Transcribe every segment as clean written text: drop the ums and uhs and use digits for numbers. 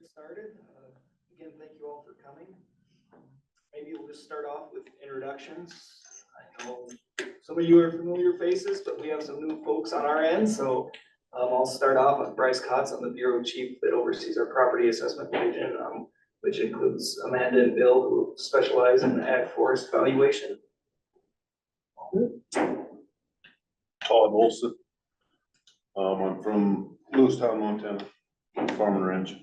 get started. Again, thank you all for coming. Maybe we'll just start off with introductions. I know some of you are familiar faces, but we have some new folks on our end. So I'll start off with Bryce Kotz. I'm the Bureau Chief that oversees our property assessment division, which includes Amanda and Bill, who specialize in ag forest valuation. Todd Olson. I'm from Lewistown, Montana, farm and ranch.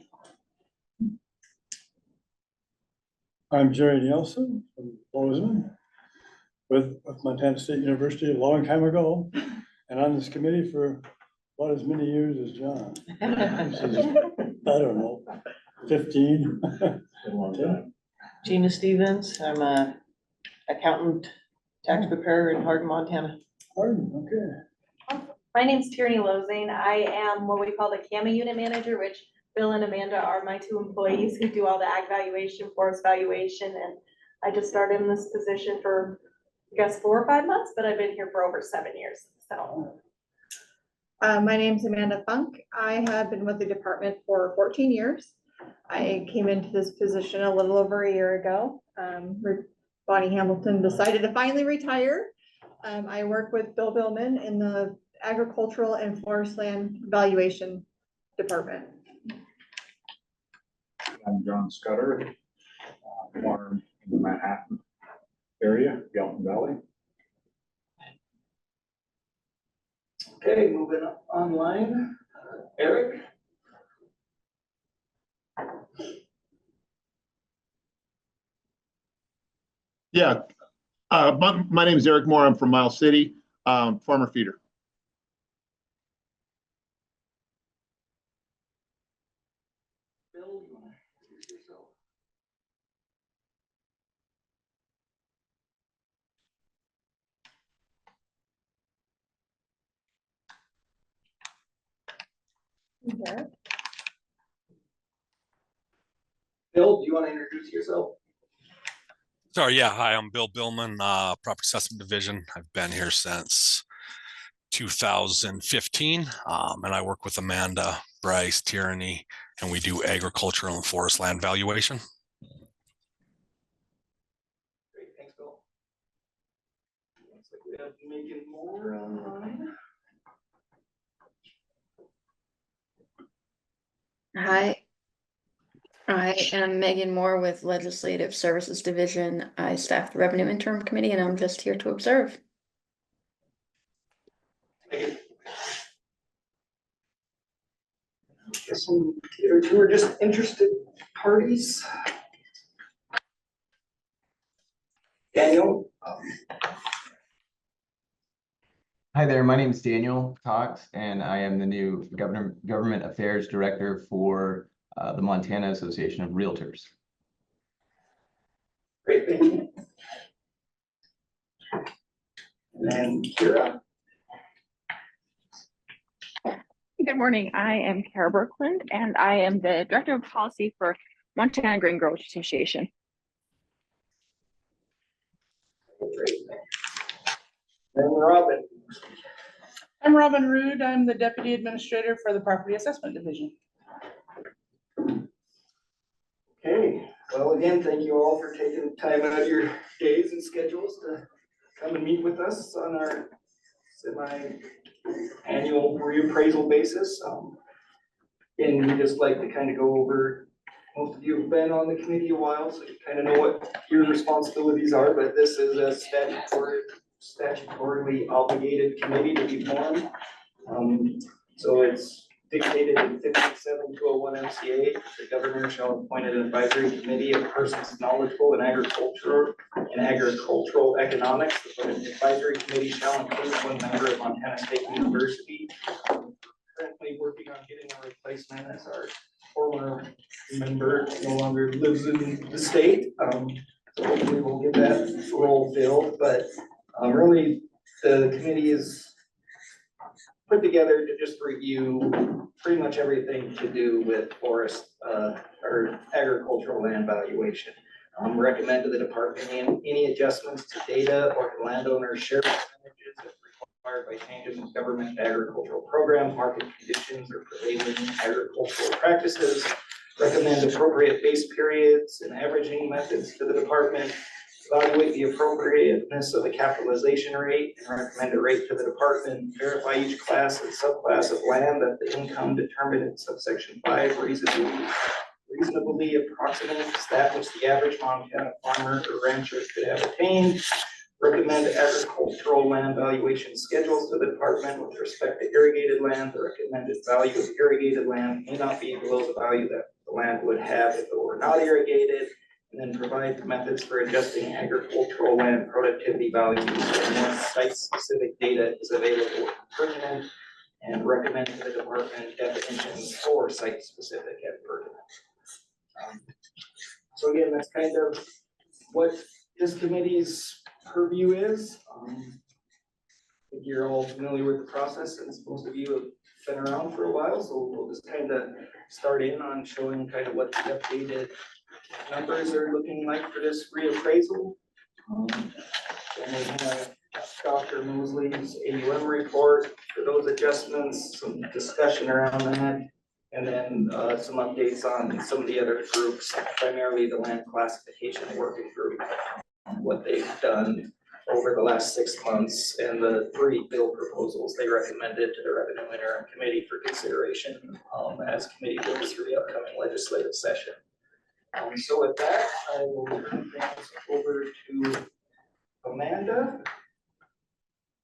I'm Jerry Nielsen from Bozeman with Montana State University a long time ago, and on this committee for about as many years as John. I don't know, 15. A long time. Gina Stevens, I'm a accountant, tax preparer in Hardin, Montana. Hardin, okay. My name's Tierney Lozane. I am what we call the CAMA unit manager, which Bill and Amanda are my two employees who do all the ag valuation, forest valuation, and I just started in this position for, I guess, 4 or 5 months, but I've been here for over 7 years, so. My name's Amanda Funk. I have been with the department for 14 years. I came into this position a little over a year ago. Bonnie Hamilton decided to finally retire. I work with Bill Billman in the agricultural and forest land valuation department. I'm John Scudder, farm in the Manhattan area, Galton Valley. Okay, moving up online. Eric. Yeah, my name is Eric Moore. I'm from Miles City, farmer feeder. Bill, you want to introduce yourself? Bill, do you want to introduce yourself? Sorry, yeah. Hi, I'm Bill Billman, Property Assessment Division. I've been here since 2015, and I work with Amanda, Bryce, Tierney, and we do agricultural and forest land valuation. Great, thanks, Bill. Looks like we have Megan Moore online. Hi, I am Megan Moore with Legislative Services Division. I staff the Revenue Interim Committee, and I'm just here to observe. Megan. Guessing two are just interested parties. Daniel. Hi there, my name is Daniel Cox, and I am the new Government Affairs Director for the Montana Association of Realtors. Great, thank you. And Kira. Good morning. I am Kara Birkland, and I am the Director of Policy for Montana Grain Growers Association. Great. And Robin. I'm Robin Rude. I'm the Deputy Administrator for the Property Assessment Division. Okay, well, again, thank you all for taking time out of your days and schedules to come and meet with us on our semi-annual reappraisal basis. And we just like to kind of go over, most of you have been on the committee a while, so you kind of know what your responsibilities are, but this is a statutorily obligated committee to be formed. So it's dictated in 57-201 MCA. The governor shall appoint an advisory committee of persons knowledgeable in agricultural economics. The advisory committee shall include one member of Montana State University. Currently working on getting a replacement as our former member no longer lives in the state. So hopefully we'll get that role filled, but really the committee is put together to just review pretty much everything to do with forest or agricultural land valuation. Recommend to the department any adjustments to data or to landowner share percentages if required by changes in government agricultural programs, market conditions, or prevailing agricultural practices. Recommend appropriate base periods and averaging methods to the department. Evaluate the appropriateness of the capitalization rate and recommend a rate to the department. Verify each class and subclass of land that the income determined in subsection 5 reasonably approximates that which the average Montana farmer or rancher could have attained. Recommend agricultural land valuation schedules to the department with respect to irrigated land. The recommended value of irrigated land may not be below the value that the land would have if it were not irrigated. And then provide methods for adjusting agricultural land productivity values when site-specific data is available and pertinent. And recommend to the department definitions for site-specific and pertinent. So again, that's kind of what this committee's purview is. I think you're all familiar with the process, and most of you have been around for a while, so we'll just kind of start in on showing kind of what the updated numbers are looking like for this reappraisal. And we have Dr. Mosley's AUM report for those adjustments, some discussion around that, and then some updates on some of the other groups, primarily the land classification working group, what they've done over the last 6 months and the 3 bill proposals they recommended to the Revenue Interim Committee for consideration as committee goes through the upcoming legislative session. So with that, I will turn things over to Amanda,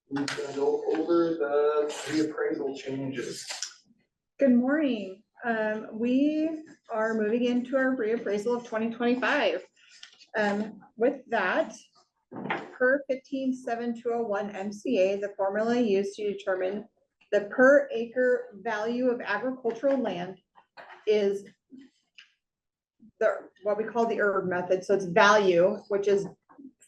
who's going to go over the reappraisal changes. Good morning. We are moving into our reappraisal of 2025. With that, per 15.7201 MCA, the formula used to determine the per acre value of agricultural land is what we call the ERB method. So it's value, which is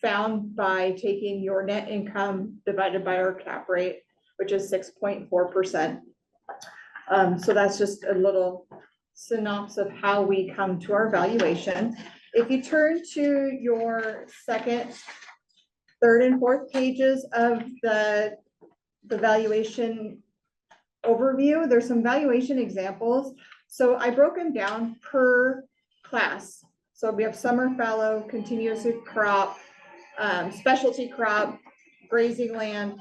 found by taking your net income divided by our cap rate, which is 6.4%. So that's just a little synopsis of how we come to our valuation. If you turn to your second, third, and fourth pages of the valuation overview, there's some valuation examples. So I broke them down per class. So we have summer fallow, continuous crop, specialty crop, grazing land,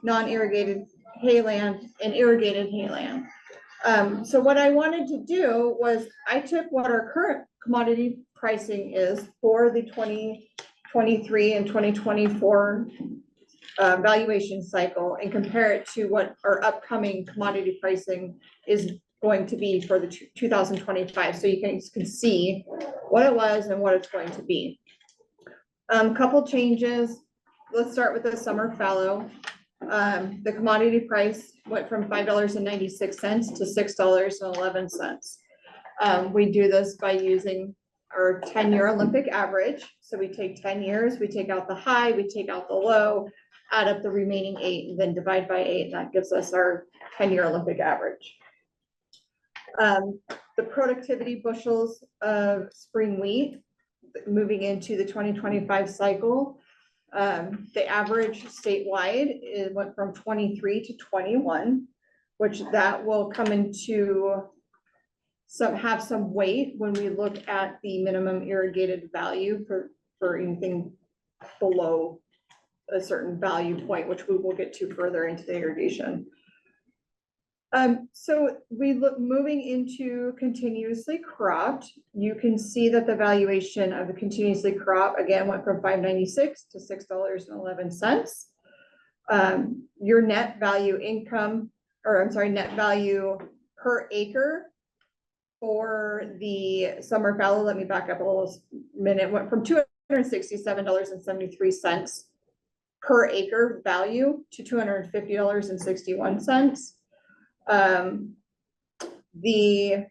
non-irrigated hayland, and irrigated hayland. So what I wanted to do was I took what our current commodity pricing is for the 2023 and 2024 valuation cycle and compare it to what our upcoming commodity pricing is going to be for the 2025. So you can see what it was and what it's going to be. Couple changes. Let's start with the summer fallow. The commodity price went from $5.96 to $6.11. We do this by using our 10-year Olympic average. So we take 10 years, we take out the high, we take out the low, add up the remaining 8, and then divide by 8, and that gives us our 10-year Olympic average. The productivity bushels of spring wheat moving into the 2025 cycle, the average statewide, it went from 23 to 21, which that will come into have some weight when we look at the minimum irrigated value for anything below a certain value point, which we will get to further into the irrigation. So we look moving into continuously cropped. You can see that the valuation of the continuously cropped again went from $5.96 to $6.11. Your net value income, or I'm sorry, net value per acre for the summer fallow, let me back up a little minute, went from $267.73 per acre value to $250.61. The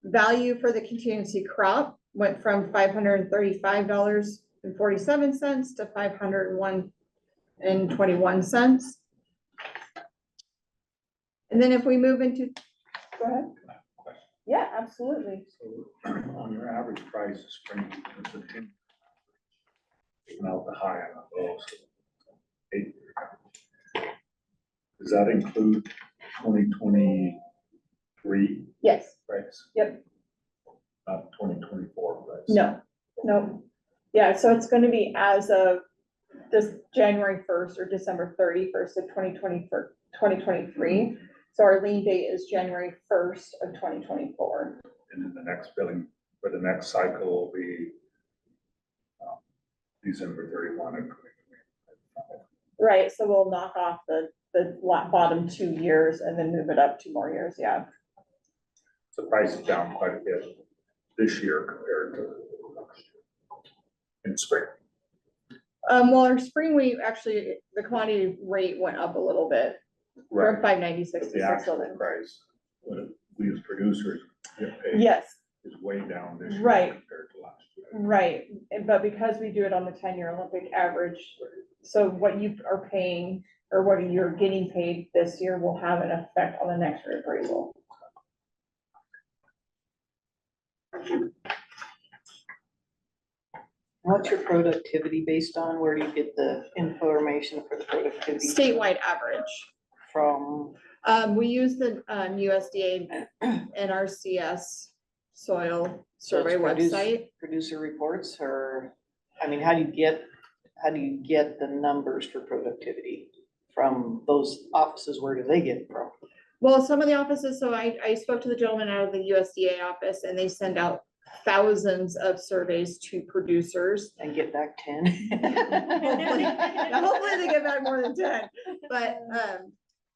value for the contingency crop went from $535.47 to $501.21. And then if we move into, go ahead. Yeah, absolutely. So on your average price of spring, it's a 10. Taking out the high and the low, so Does that include 2023 Yes, price? Yep. Not 2024 price? no, no. Yeah, so it's gonna be as of this January first or December 31st of 2023. So our lien date is January 1st of 2024. And then the next billing for the next cycle will be December 31 of 2025. Right, so we'll knock off the bottom 2 years and then move it up 2 more years, yeah. So the price is down quite a bit this year compared to last year in spring. Well, our spring, we actually, the commodity rate went up a little bit from 596 But to the actual 611. price, what we as producers get paid Yes, is way down this year Right. compared to last year. right, but because we do it on the 10-year Olympic average, so what you are paying or what you're getting paid this year will have an effect on the next reappraisal. What's your productivity based on? Where do you get the information for the productivity? Statewide average. From, We use the USDA NRCS soil so it's survey website. producer reports, or, I mean, how do you get the numbers for productivity from those offices? Where do they get it from? Well, some of the offices, so I spoke to the gentleman out of the USDA office and they send out thousands of surveys to producers. And get back 10? Hopefully they get back more than 10, but,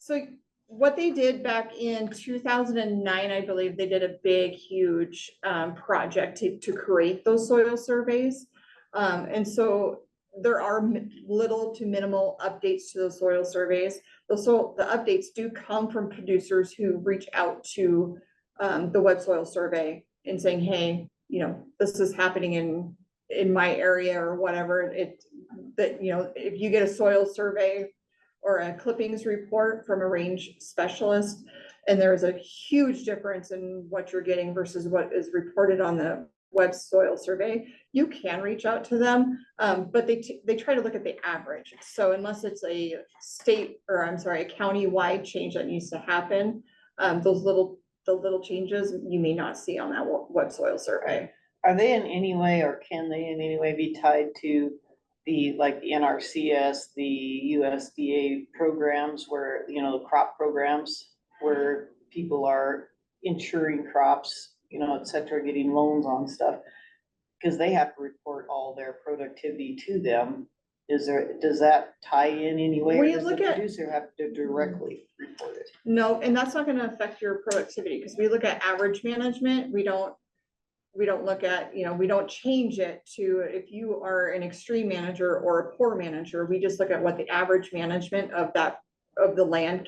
so what they did back in 2009, I believe they did a big, huge, project to create those soil surveys. And so there are little to minimal updates to those soil surveys. The updates do come from producers who reach out to, the web soil survey and saying, hey, you know, this is happening in my area or whatever. That, you know, if you get a soil survey or a clippings report from a range specialist, and there's a huge difference in what you're getting versus what is reported on the web soil survey, you can reach out to them, but they try to look at the average. So unless it's a state, or I'm sorry, a county-wide change that needs to happen, the little changes you may not see on that web soil survey. Are they in any way, or can they in any way be tied to the NRCS, the USDA programs where, you know, the crop programs where people are insuring crops, you know, et cetera, getting loans on stuff? Because they have to report all their productivity to them. Does that tie in any way? Or We does the look at- producer have to directly report it? No, and that's not gonna affect your productivity, because we look at average management. We don't look at, you know, we don't change it to, if you are an extreme manager or a poor manager, we just look at what the average management of the land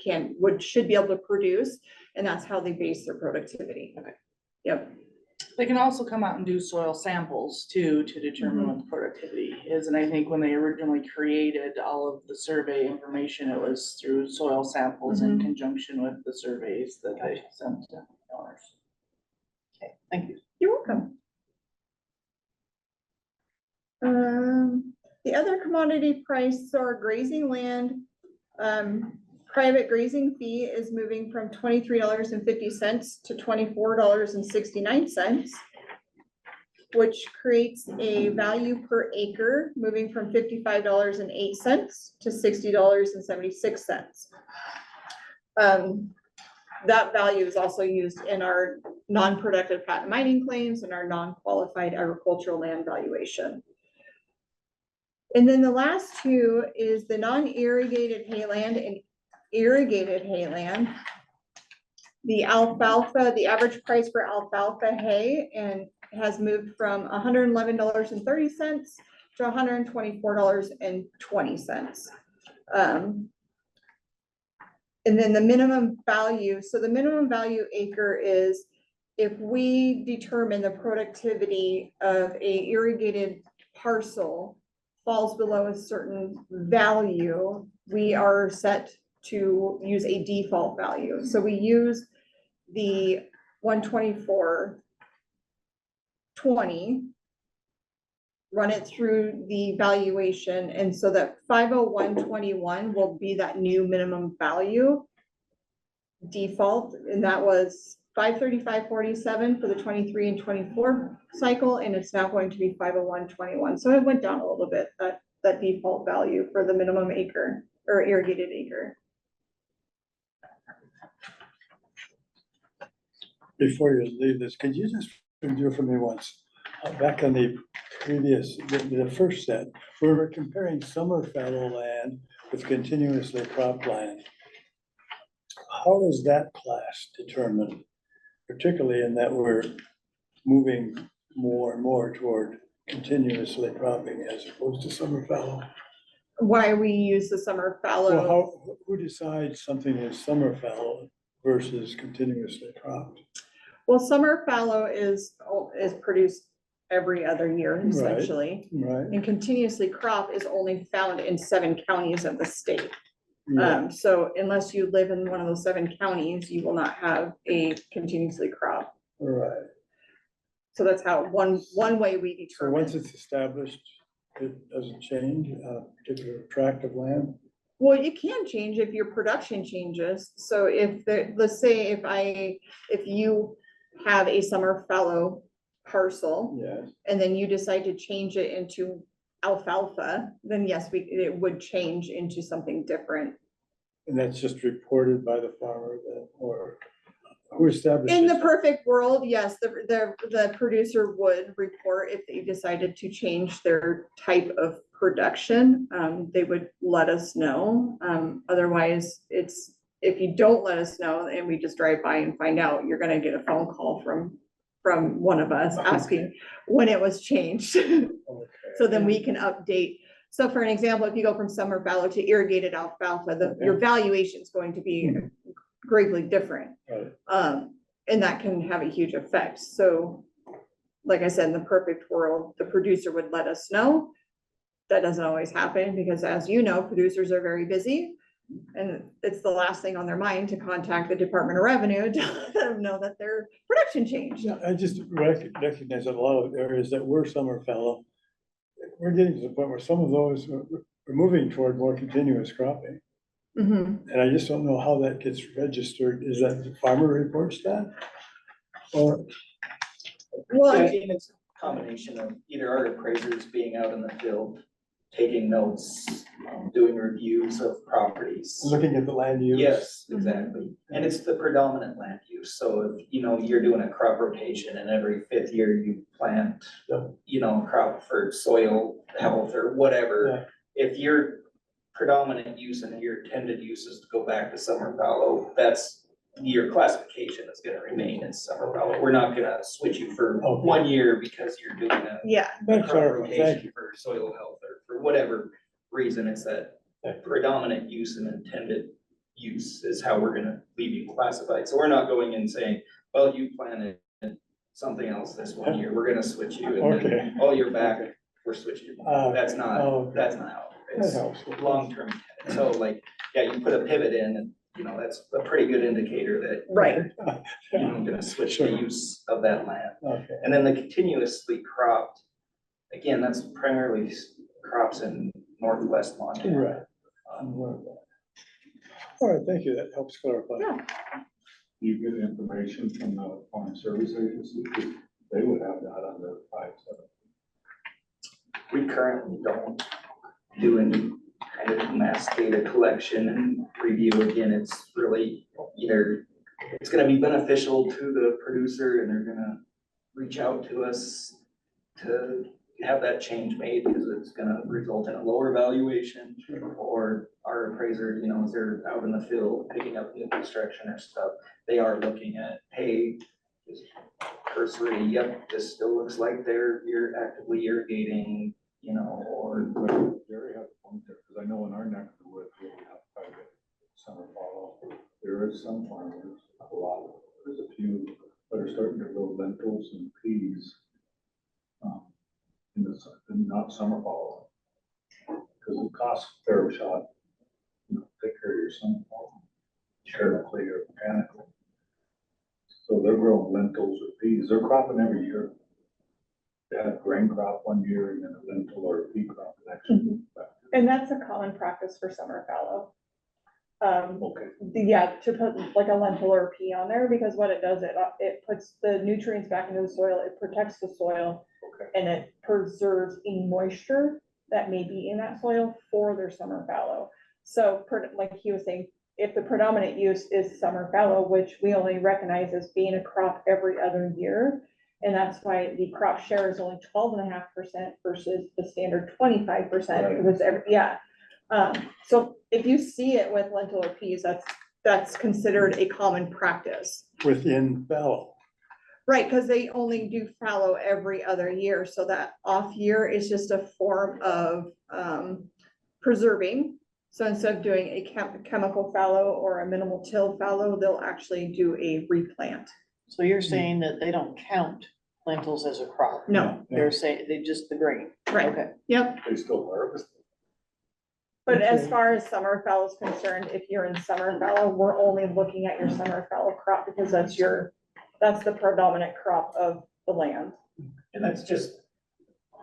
should be able to produce, and that's how they base their productivity. Okay. Yep. They can also come out and do soil samples too, to determine what the productivity is. And I think when they originally created all of the survey information, it was through soil samples in conjunction with the surveys that they sent to owners. Okay, thank you. You're welcome. The other commodity price, so our grazing land, private grazing fee is moving from $23.50 to $24.69, which creates a value per acre moving from $55.08 to $60.76. That value is also used in our non-productive patent mining claims and our non-qualified agricultural land valuation. And then the last two is the non-irrigated hayland and irrigated hayland. The alfalfa, the average price for alfalfa hay has moved from $111.30 to $124.20. And then the minimum value, so the minimum value acre is if we determine the productivity of a irrigated parcel falls below a certain value, we are set to use a default value. So we use the 124.20 run it through the valuation, and so that 50121 will be that new minimum value default, and that was 535.47 for the 23 and 24 cycle, and it's now going to be 50121. So it went down a little bit, that default value for the minimum acre or irrigated acre. Before you leave this, could you just review for me once, back on the previous, the first set, where we're comparing summer fallow land with continuously cropped land. How is that class determined? Particularly in that we're moving more and more toward continuously cropping as opposed to summer fallow. Why we use the summer Well, fallow? who decides something is summer fallow versus continuously cropped? Well, summer fallow is produced every other year essentially. Right, And continuously crop is only found in 7 counties of the state. yeah, So unless you live in one of those 7 counties, you will not have a continuously crop. right. So that's how one way we So once determine. it's established, it doesn't change a particular tract of land? Well, it can change if your production changes. So if let's say if you have a summer fallow parcel Yes, and then you decide to change it into alfalfa, then yes, it would change into something different. and that's just reported by the farmer then, or who establishes? In the that? perfect world, yes, the producer would report if they decided to change their type of production. They would let us know. Otherwise, if you don't let us know and we just drive by and find out, you're gonna get a phone call from one of us asking when it was changed. Okay. So then we can update. So for an example, if you go from summer fallow to irrigated alfalfa, your valuation is going to be greatly different. Right. And that can have a huge effect. So like I said, in the perfect world, the producer would let us know. That doesn't always happen because, as you know, producers are very busy. And it's the last thing on their mind to contact the Department of Revenue to let them know that their production changed. Yeah, I just recognize that a lot of areas that were summer fallow, we're getting to the point where some of those, we're moving toward more continuous cropping. Mhm. And I just don't know how that gets registered. Is that the farmer reports that? Or, Well, I think it's a combination of either our appraisers being out in the field, taking notes, doing reviews of properties. looking at the land use? Yes, exactly. And it's the predominant land use. So if, you're doing a crop rotation and every 5th year you plant, Yeah. crop for soil health or whatever. If your predominant use and your intended use is to go back to summer fallow, that's your classification is gonna remain in summer fallow. We're not gonna switch you for 1 year because you're doing a yeah, That's crop our, thank rotation you. for soil health or for whatever reason. It's that predominant use and intended use is how we're gonna leave you classified. So we're not going and saying, well, you planted something else this 1 year, we're gonna switch you. And Okay. then, oh, you're back, we're switching you. That's not how That it's helps. long-term. So you put a pivot in and, that's a pretty good indicator that right. you're gonna switch the use of that land. Okay. And then the continuously cropped, again, that's primarily crops in northwest Montana. Right. All right, thank you. That helps clarify. Yeah. You get information from the Farm Service Agency, they would have that on their 5.7. We currently don't do any kind of mass data collection and review. Again, it's really either it's gonna be beneficial to the producer and they're gonna reach out to us to have that change made because it's gonna result in a lower valuation, or our appraiser, as they're out in the field picking up new construction or stuff, they are looking at, hey, just cursory, yep, this still looks like you're actively irrigating, or Jerry has a point there, because I know in our neck of the woods, we have quite a bit of summer fallow. There is some farmers, a lot, there's a few that are starting to grow lentils and peas. Not summer fallow. Because it costs a fair shot, take care of your summer fallow, charitably or mechanically. So they're growing lentils or peas, they're cropping every year. They have grain crop one year and then a lentil or a pea crop the next year. And that's a common practice for summer fallow. Okay. Yeah, to put like a lentil or a pea on there, because what it does, it puts the nutrients back into the soil, it protects the soil. Okay. And it preserves any moisture that may be in that soil for their summer fallow. So like he was saying, if the predominant use is summer fallow, which we only recognize as being a crop every other year, and that's why the crop share is only 12.5% versus the standard 25%, because it's so if you see it with lentil or peas, that's considered a common practice. Within fallow. Right, because they only do fallow every other year, so that off year is just a form of preserving. So instead of doing a chemical fallow or a minimal till fallow, they'll actually do a replant. So you're saying that they don't count lentils as a crop? No, They're saying they just the grain? right, Okay. yep. They still harvest. But as far as summer fallow is concerned, if you're in summer fallow, we're only looking at your summer fallow crop because that's the predominant crop of the land. And that's just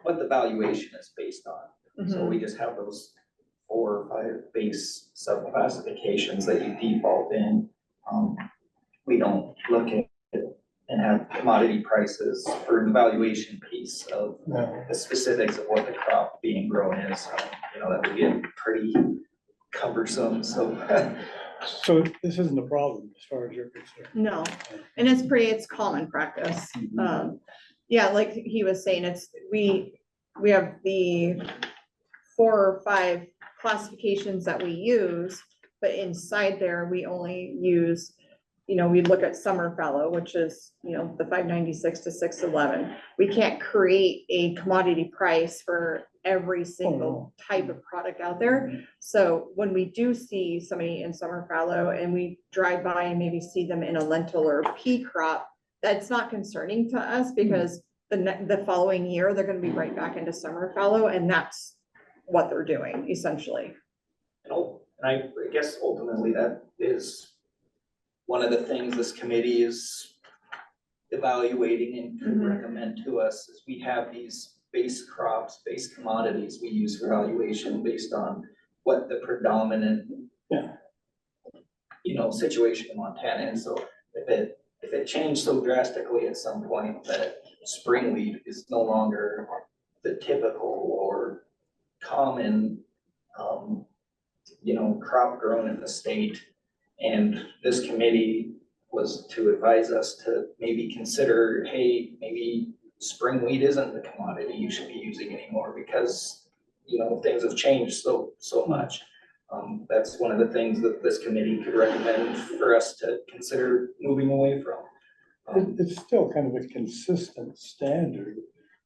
what the valuation is based on. So we just have those 4 or 5 base sub-classifications that you default in. We don't look at it and have commodity prices for the valuation piece of the specifics of what the crop being grown is. That would get pretty cumbersome, so. So this isn't a problem as far as you're concerned. No, and it's common practice. Yeah, like he was saying, we have the 4 or 5 classifications that we use, but inside there, we only use, we look at summer fallow, which is, the 596 to 611. We can't create a commodity price for every single type of product out there. So when we do see somebody in summer fallow and we drive by and maybe see them in a lentil or pea crop, that's not concerning to us because the following year, they're gonna be right back into summer fallow, and that's what they're doing essentially. And I guess ultimately that is one of the things this committee is evaluating and could recommend to us is we have these base crops, base commodities we use for valuation based on what the predominant situation in Montana is. So if it changed so drastically at some point that spring wheat is no longer the typical or common crop grown in the state, and this committee was to advise us to maybe consider, hey, maybe spring wheat isn't the commodity you should be using anymore because, things have changed so much. That's one of the things that this committee could recommend for us to consider moving away from. It's still kind of a consistent standard,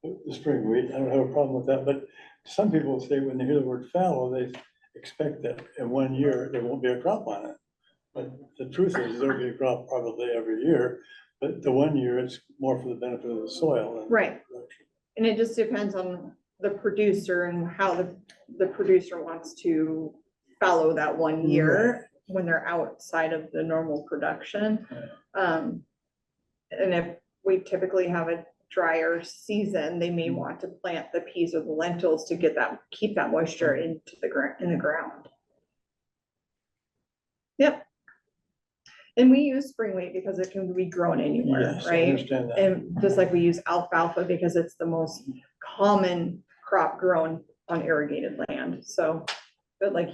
the spring wheat. I don't have a problem with that, but some people say when they hear the word fallow, they expect that in 1 year, there won't be a crop on it. But the truth is there'll be a crop probably every year, but the 1 year it's more for the benefit of the soil. Right. And it just depends on the producer and how the producer wants to follow that 1 year when they're outside of the normal production. And if we typically have a drier season, they may want to plant the peas or the lentils to keep that moisture in the ground. Yep. And we use spring wheat because it can be grown anywhere, Yes, I right? understand that. And just like we use alfalfa because it's the most common crop grown on irrigated land. So, but like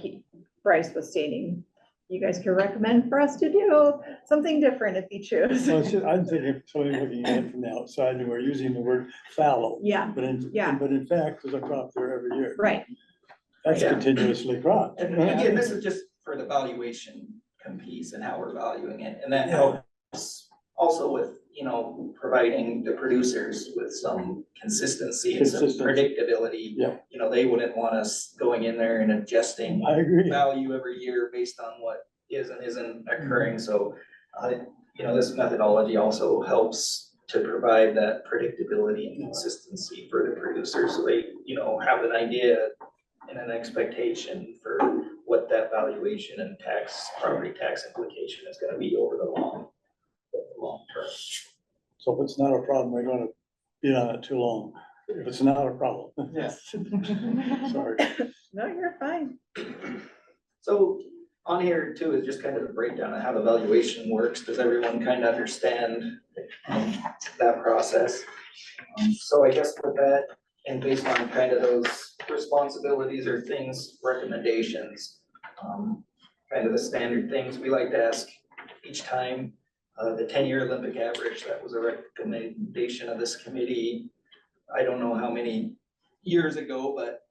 Bryce was stating, you guys can recommend for us to do something different if you choose. Well, I'm thinking somebody looking at it from the outside and we're using the word fallow. Yeah, But in fact, there's a crop there every year. right. That's Yeah. continuously cropped. And again, this is just for the valuation piece and how we're valuing it, and that helps also with, providing the producers with some consistency and some predictability. Yeah. They wouldn't want us going in there and adjusting I agree. value every year based on what is and isn't occurring, so, this methodology also helps to provide that predictability and consistency for the producers, so they, have an idea and an expectation for what that valuation and property tax implication is gonna be over the long term. So if it's not a problem, we're gonna be on it too long. if it's not a problem. Yes. Sorry. No, you're fine. So on here too is just kind of the breakdown of how the valuation works. Does everyone kind of understand that process? So I guess with that, and based on kind of those responsibilities or things, recommendations, kind of the standard things we like to ask each time. The 10-year Olympic average, that was a recommendation of this committee. I don't know how many years ago, but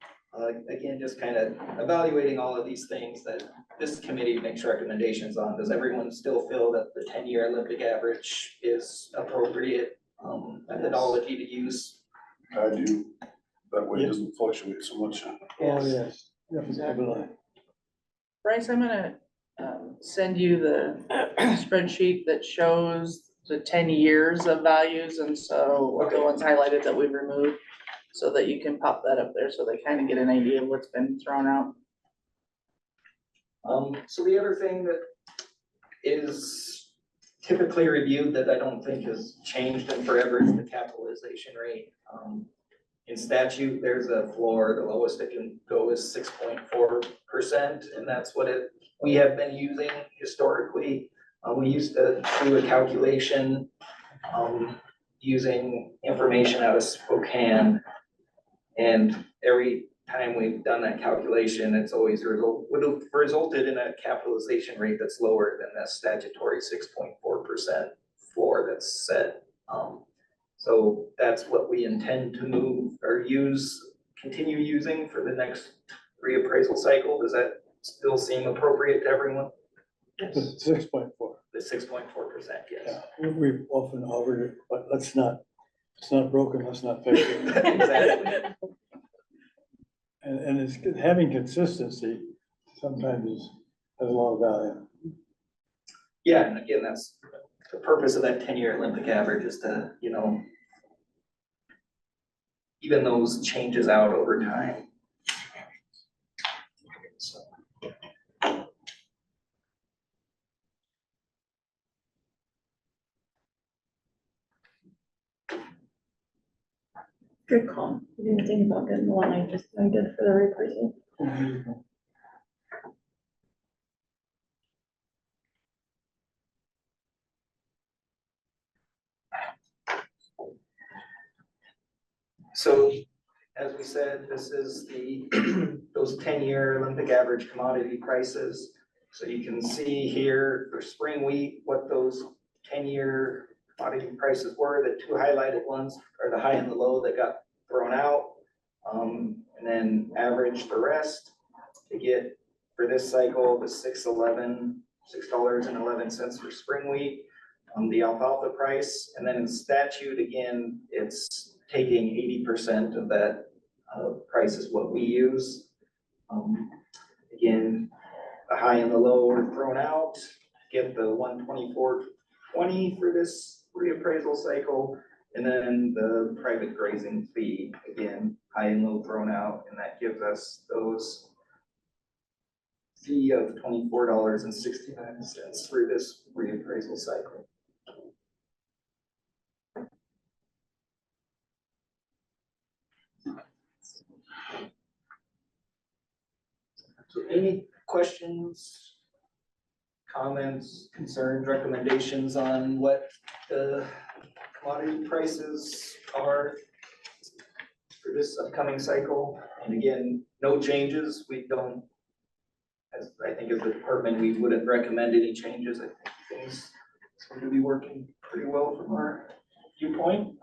again, just kind of evaluating all of these things that this committee makes recommendations on. Does everyone still feel that the 10-year Olympic average is appropriate methodology to use? I do. That way it Yeah. doesn't fluctuate so much. Oh, yes. Yeah, exactly. Bryce, I'm gonna send you the spreadsheet that shows the 10 years of values, and so the ones highlighted that we've removed, so that you can pop that up there, so they kind of get an idea of what's been thrown out. So the other thing that is typically reviewed that I don't think has changed in forever is the capitalization rate. In statute, there's a floor, the lowest it can go is 6.4%, and that's what we have been using historically. We used to do a calculation, using information out of Spokane. And every time we've done that calculation, it's always resulted in a capitalization rate that's lower than the statutory 6.4% floor that's set. So that's what we intend to move or continue using for the next reappraisal cycle. Does that still seem appropriate to everyone? 6.4. The 6.4%, yes. Yeah, we've often hovered it, but it's not broken, let's not fix it. Exactly. And it's having consistency sometimes has a lot of value. Yeah, and again, that's the purpose of that 10-year Olympic average is to, even those changes out over time. So. Good call. I didn't think about getting the one I did for the reappraisal. So, as we said, this is those 10-year Olympic average commodity prices. So you can see here for spring wheat, what those 10-year commodity prices were. The two highlighted ones are the high and the low that got thrown out. And then average the rest to get for this cycle, the $6.11 for spring wheat. The alfalfa price, and then in statute, again, it's taking 80% of that price is what we use. Again, the high and the low are thrown out, get the 124.20 for this reappraisal cycle, and then the private grazing fee, again, high and low thrown out, and that gives us those fee of $24.69 for this reappraisal cycle. So any questions, comments, concerns, recommendations on what the commodity prices are for this upcoming cycle? And again, no changes. We don't, as I think as the department, we wouldn't recommend any changes. I think things seem to be working pretty well from our viewpoint.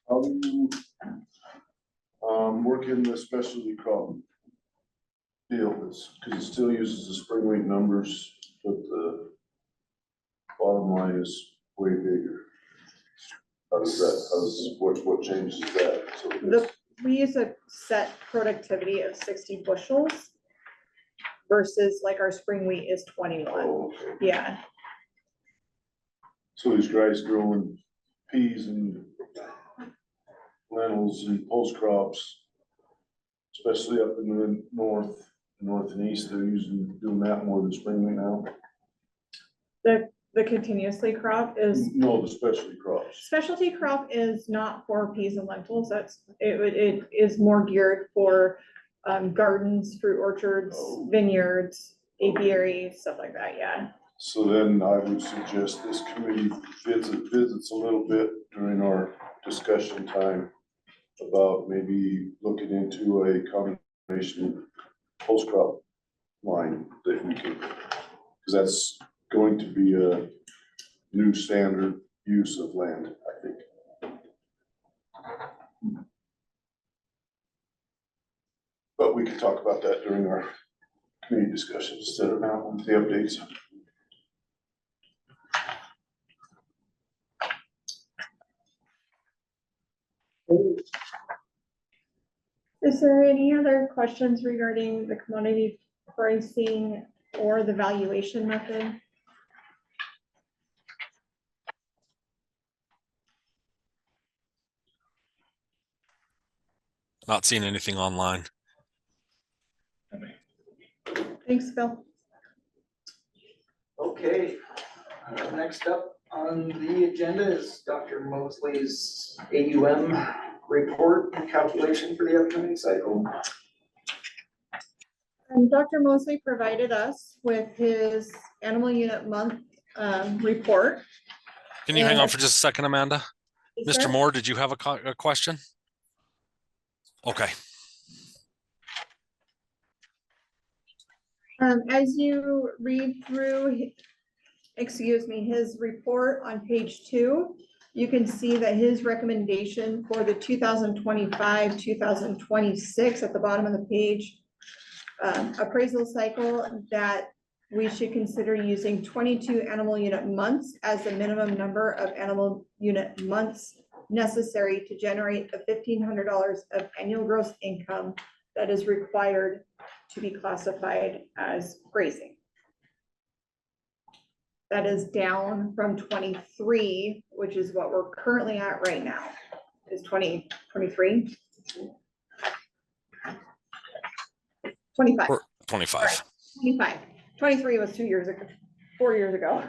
How do you, work in the specialty crop deal? Because it still uses the spring wheat numbers, but the bottom line is way bigger. What changes that? So We use a set productivity of 60 bushels versus like our spring wheat is 21. oh, okay. Yeah, So these guys growing peas and lentils and pulse crops, especially up in the north and east, they're doing that more than spring wheat now. the continuously crop is, No, the specialty crops. specialty crop is not for peas and lentils. It is more geared for gardens, fruit orchards, vineyards, apiary, stuff like that, yeah. So then I would suggest this committee visits a little bit during our discussion time about maybe looking into a combination post-crop line that we can, because that's going to be a new standard use of land, I think. But we can talk about that during our committee discussion instead of now with the updates. Is there any other questions regarding the commodity pricing or the valuation method? Not seeing anything online. Thanks, Phil. Okay, next up on the agenda is Dr. Mosley's AUM report and calculation for the upcoming cycle. And Dr. Mosley provided us with his animal unit month report. Can you hang on for just a second, Amanda? Yes, Mr. sir. Moore, did you have a question? Okay. As you read through, his report on page 2, you can see that his recommendation for the 2025, 2026 at the bottom of the page, appraisal cycle, that we should consider using 22 animal unit months as the minimum number of animal unit months necessary to generate the $1,500 of annual gross income that is required to be classified as grazing. That is down from 23, which is what we're currently at right now, is 2023. 25. 25. 25. 23 was 2 years ago, 4 years ago.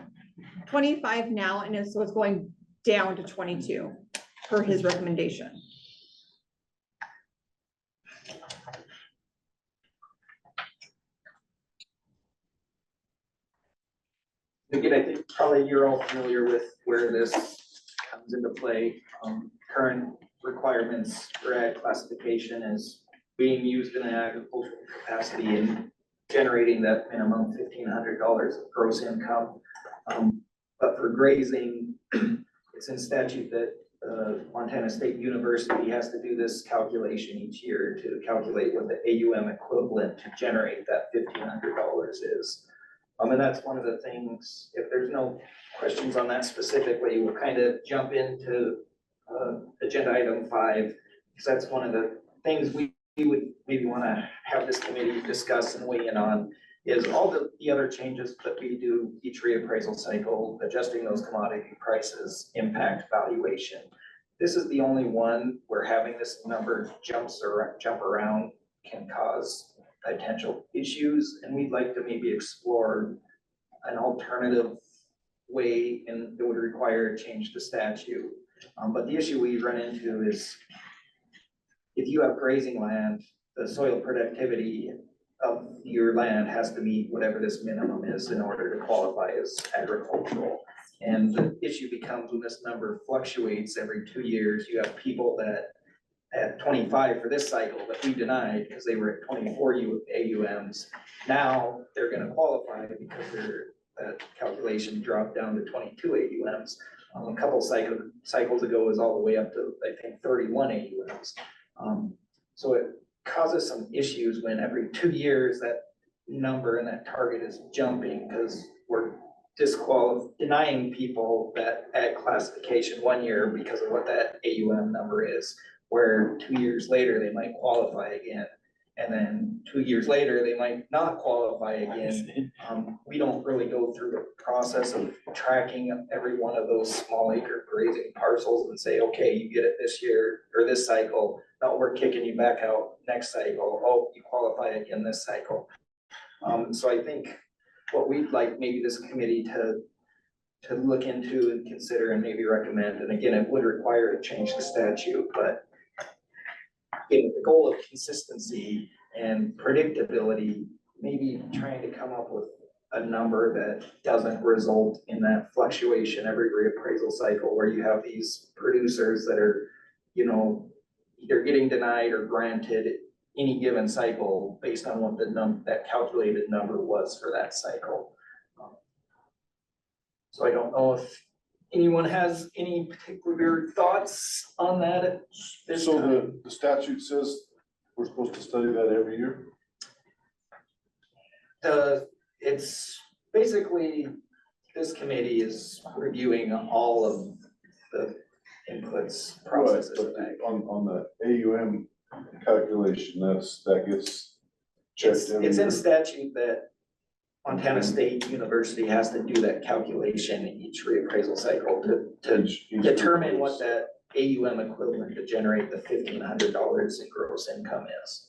25 now, and so it's going down to 22 per his recommendation. Again, I think probably you're all familiar with where this comes into play. Current requirements for ag classification is being used in an agricultural capacity and generating that minimum $1,500 of gross income. But for grazing, it's in statute that Montana State University has to do this calculation each year to calculate what the AUM equivalent to generate that $1,500 is. And that's one of the things, if there's no questions on that specifically, we'll kind of jump into agenda item 5, because that's one of the things we would maybe want to have this committee discuss and weigh in on, is all the other changes that we do each reappraisal cycle, adjusting those commodity prices impact valuation. This is the only one where having this number jump around can cause potential issues, and we'd like to maybe explore an alternative way, and it would require a change to statute. But the issue we run into is if you have grazing land, the soil productivity of your land has to meet whatever this minimum is in order to qualify as agricultural. And the issue becomes when this number fluctuates every 2 years, you have people that at 25 for this cycle that we denied because they were at 24 AUMs. Now they're going to qualify because that calculation dropped down to 22 AUMs. A couple cycles ago was all the way up to, I think, 31 AUMs. So it causes some issues when every 2 years that number and that target is jumping, because we're denying people that ag classification 1 year because of what that AUM number is, where 2 years later they might qualify again. And then 2 years later, they might not qualify again. We don't really go through the process of tracking every one of those small acre grazing parcels and say, okay, you get it this year or this cycle. No, we're kicking you back out next cycle. Oh, you qualify again this cycle. So I think what we'd like maybe this committee to to look into and consider and maybe recommend, and again, it would require to change the statute, but in the goal of consistency and predictability, maybe trying to come up with a number that doesn't result in that fluctuation every reappraisal cycle where you have these producers that are, you know, either getting denied or granted any given cycle based on what that calculated number was for that cycle. So I don't know if anyone has any particular thoughts on that at this So time. the statute says we're supposed to study that every year? It's basically, this committee is reviewing all of the inputs, processes. Right, but on the AUM calculation, that gets checked in. It's in statute that Montana State University has to do that calculation each reappraisal cycle to Each determine what reappraisal. that AUM equivalent to generate the $1,500 in gross income is.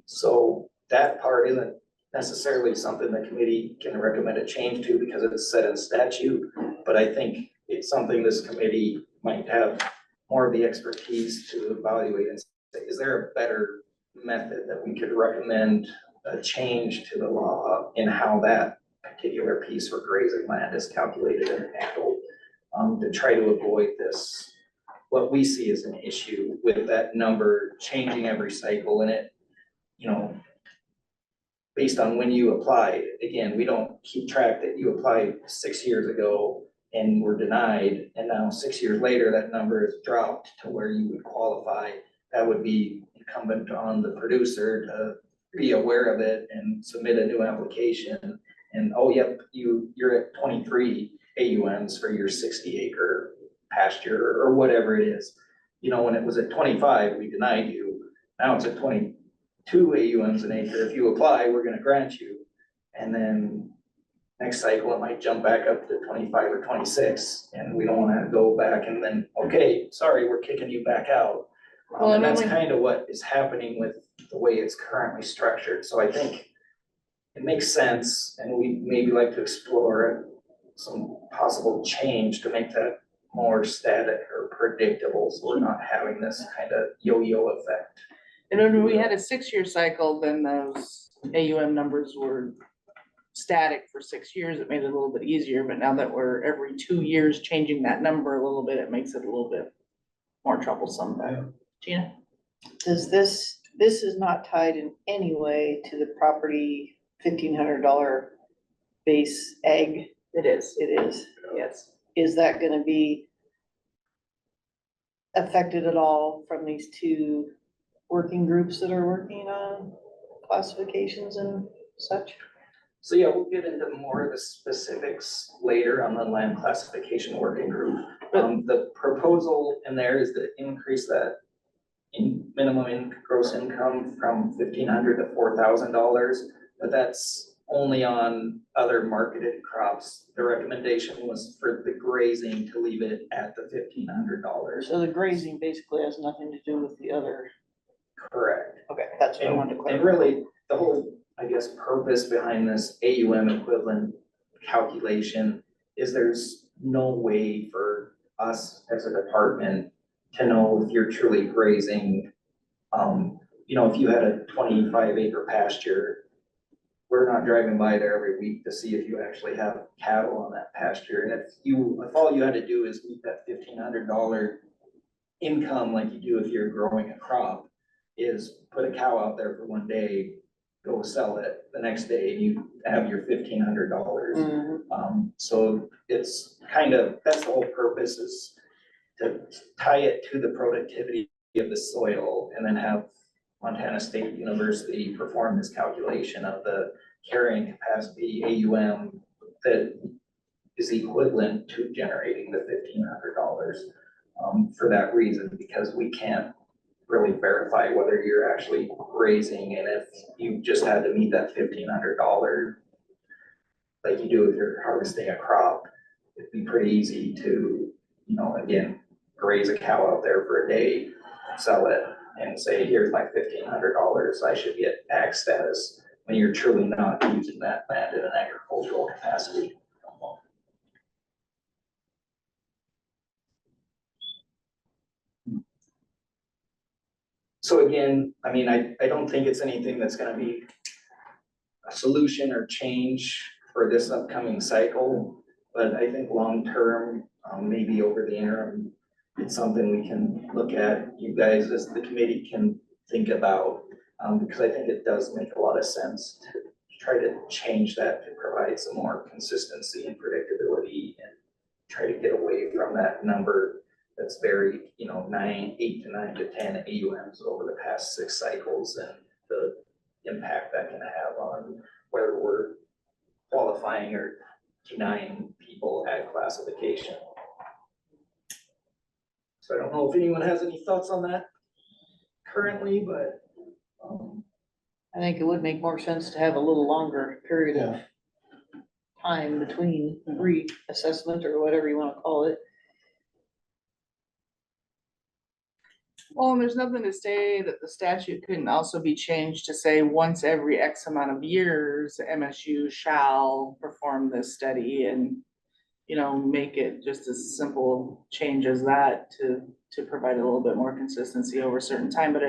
So that part isn't necessarily something the committee can recommend a change to because it's set in statute. But I think it's something this committee might have more of the expertise to evaluate and say, is there a better method that we could recommend a change to the law in how that particular piece for grazing land is calculated and handled, to try to avoid this, what we see as an issue with that number changing every cycle and it, you know, based on when you applied. Again, we don't keep track that you applied 6 years ago and were denied, and now 6 years later, that number has dropped to where you would qualify. That would be incumbent on the producer to be aware of it and submit a new application. And, oh, yep, you're at 23 AUMs for your 60-acre pasture or whatever it is. You know, when it was at 25, we denied you. Now it's at 22 AUMs an acre. If you apply, we're gonna grant you. And then next cycle, it might jump back up to 25 or 26, and we don't wanna go back and then, okay, sorry, we're kicking you back out. Well, And that's and kind of what is happening with the way it's currently structured. So I think it makes sense, and we maybe like to explore some possible change to make that more static or predictable, so we're not having this kind of yo-yo effect. And when we had a 6-year cycle, then those AUM numbers were static for 6 years. It made it a little bit easier, but now that we're every 2 years changing that number a little bit, it makes it a little bit more troublesome. Gina? Does this is not tied in any way to the property $1,500 base ag? It is, It is. yes. Is that gonna be affected at all from these two working groups that are working on classifications and such? So yeah, we'll get into more of the specifics later on the land classification working group. The proposal in there is to increase that in minimum gross income from $1,500 to $4,000, but that's only on other marketed crops. The recommendation was for the grazing to leave it at the $1,500. So the grazing basically has nothing to do with the other. Correct. Okay, that's what I wanted to And clarify. really, the whole, I guess, purpose behind this AUM equivalent calculation is there's no way for us as a department to know if you're truly grazing. You know, if you had a 25-acre pasture, we're not driving by there every week to see if you actually have cattle on that pasture. And if all you had to do is meet that $1,500 income like you do if you're growing a crop, is put a cow out there for one day, go sell it the next day, and you have your $1,500. Mhm. So it's kind of, that's the whole purpose, is to tie it to the productivity of the soil and then have Montana State University perform this calculation of the carrying capacity AUM that is equivalent to generating the $1,500. For that reason, because we can't really verify whether you're actually grazing, and if you just had to meet that $1,500 like you do if you're harvesting a crop, it'd be pretty easy to, you know, again, graze a cow out there for a day, sell it, and say, here's my $1,500, I should get ag status, when you're truly not using that land in an agricultural capacity. So again, I mean, I don't think it's anything that's gonna be a solution or change for this upcoming cycle, but I think long-term, maybe over the interim, it's something we can look at, you guys as the committee can think about, because I think it does make a lot of sense to try to change that to provide some more consistency and predictability and try to get away from that number that's very, 8 to 9 to 10 AUMs over the past 6 cycles and the impact that can have on whether we're qualifying or denying people at classification. So I don't know if anyone has any thoughts on that currently, but, I think it would make more sense to have a little longer period of Yeah. time between reassessment or whatever you wanna call it. Well, and there's nothing to say that the statute couldn't also be changed to say once every X amount of years, MSU shall perform this study and, make it just as simple change as that to provide a little bit more consistency over a certain time, but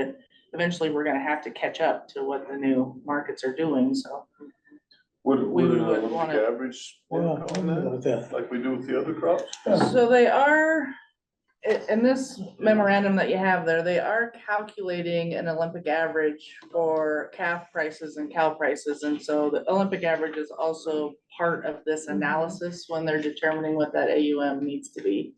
eventually we're gonna have to catch up to what the new markets are doing, so. Would We an would Olympic wanna- average Yeah, work on that, with that. like we do with the other crops? So they are, in this memorandum that you have there, they are calculating an Olympic average for calf prices and cow prices. And so the Olympic average is also part of this analysis when they're determining what that AUM needs to be.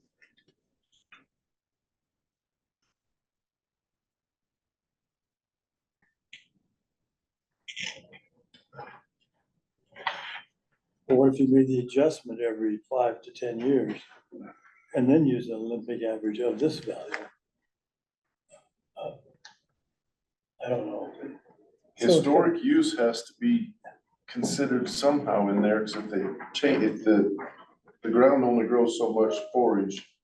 But what if you made the adjustment every 5 to 10 years and then use the Olympic average of this value? I don't know. Historic use has to be considered somehow in there, because if they change it, the ground only grows so much forage.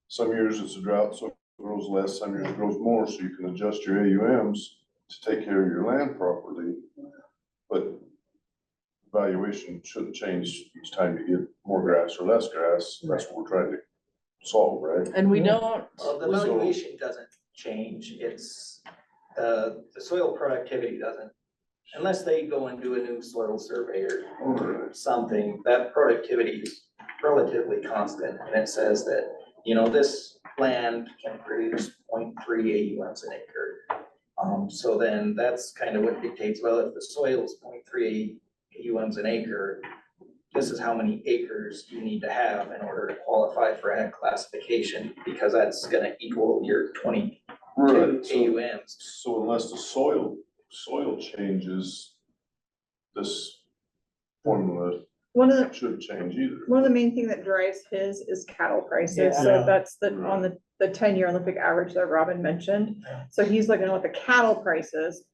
Some years it's a drought, so it grows less, some years it grows more, so you can adjust your AUMs to take care of your land properly. But valuation shouldn't change each time you get more grass or less grass. That's what we're trying to solve, right? And we don't, well, the valuation doesn't change, it's, the soil productivity doesn't. Unless they go and do a new soil survey or something, that productivity is relatively constant, and it says that, this land can produce 0.3 AUMs an acre. So then that's kind of what dictates, well, if the soil is 0.3 AUMs an acre, this is how many acres you need to have in order to qualify for ag classification, because that's gonna equal your 22 Right, so, AUMs. so unless the soil changes, this formula One of the, shouldn't change either. one of the main thing that drives his is cattle prices, Yeah. so that's on the 10-year Olympic average that Robin mentioned. So he's looking at what the cattle prices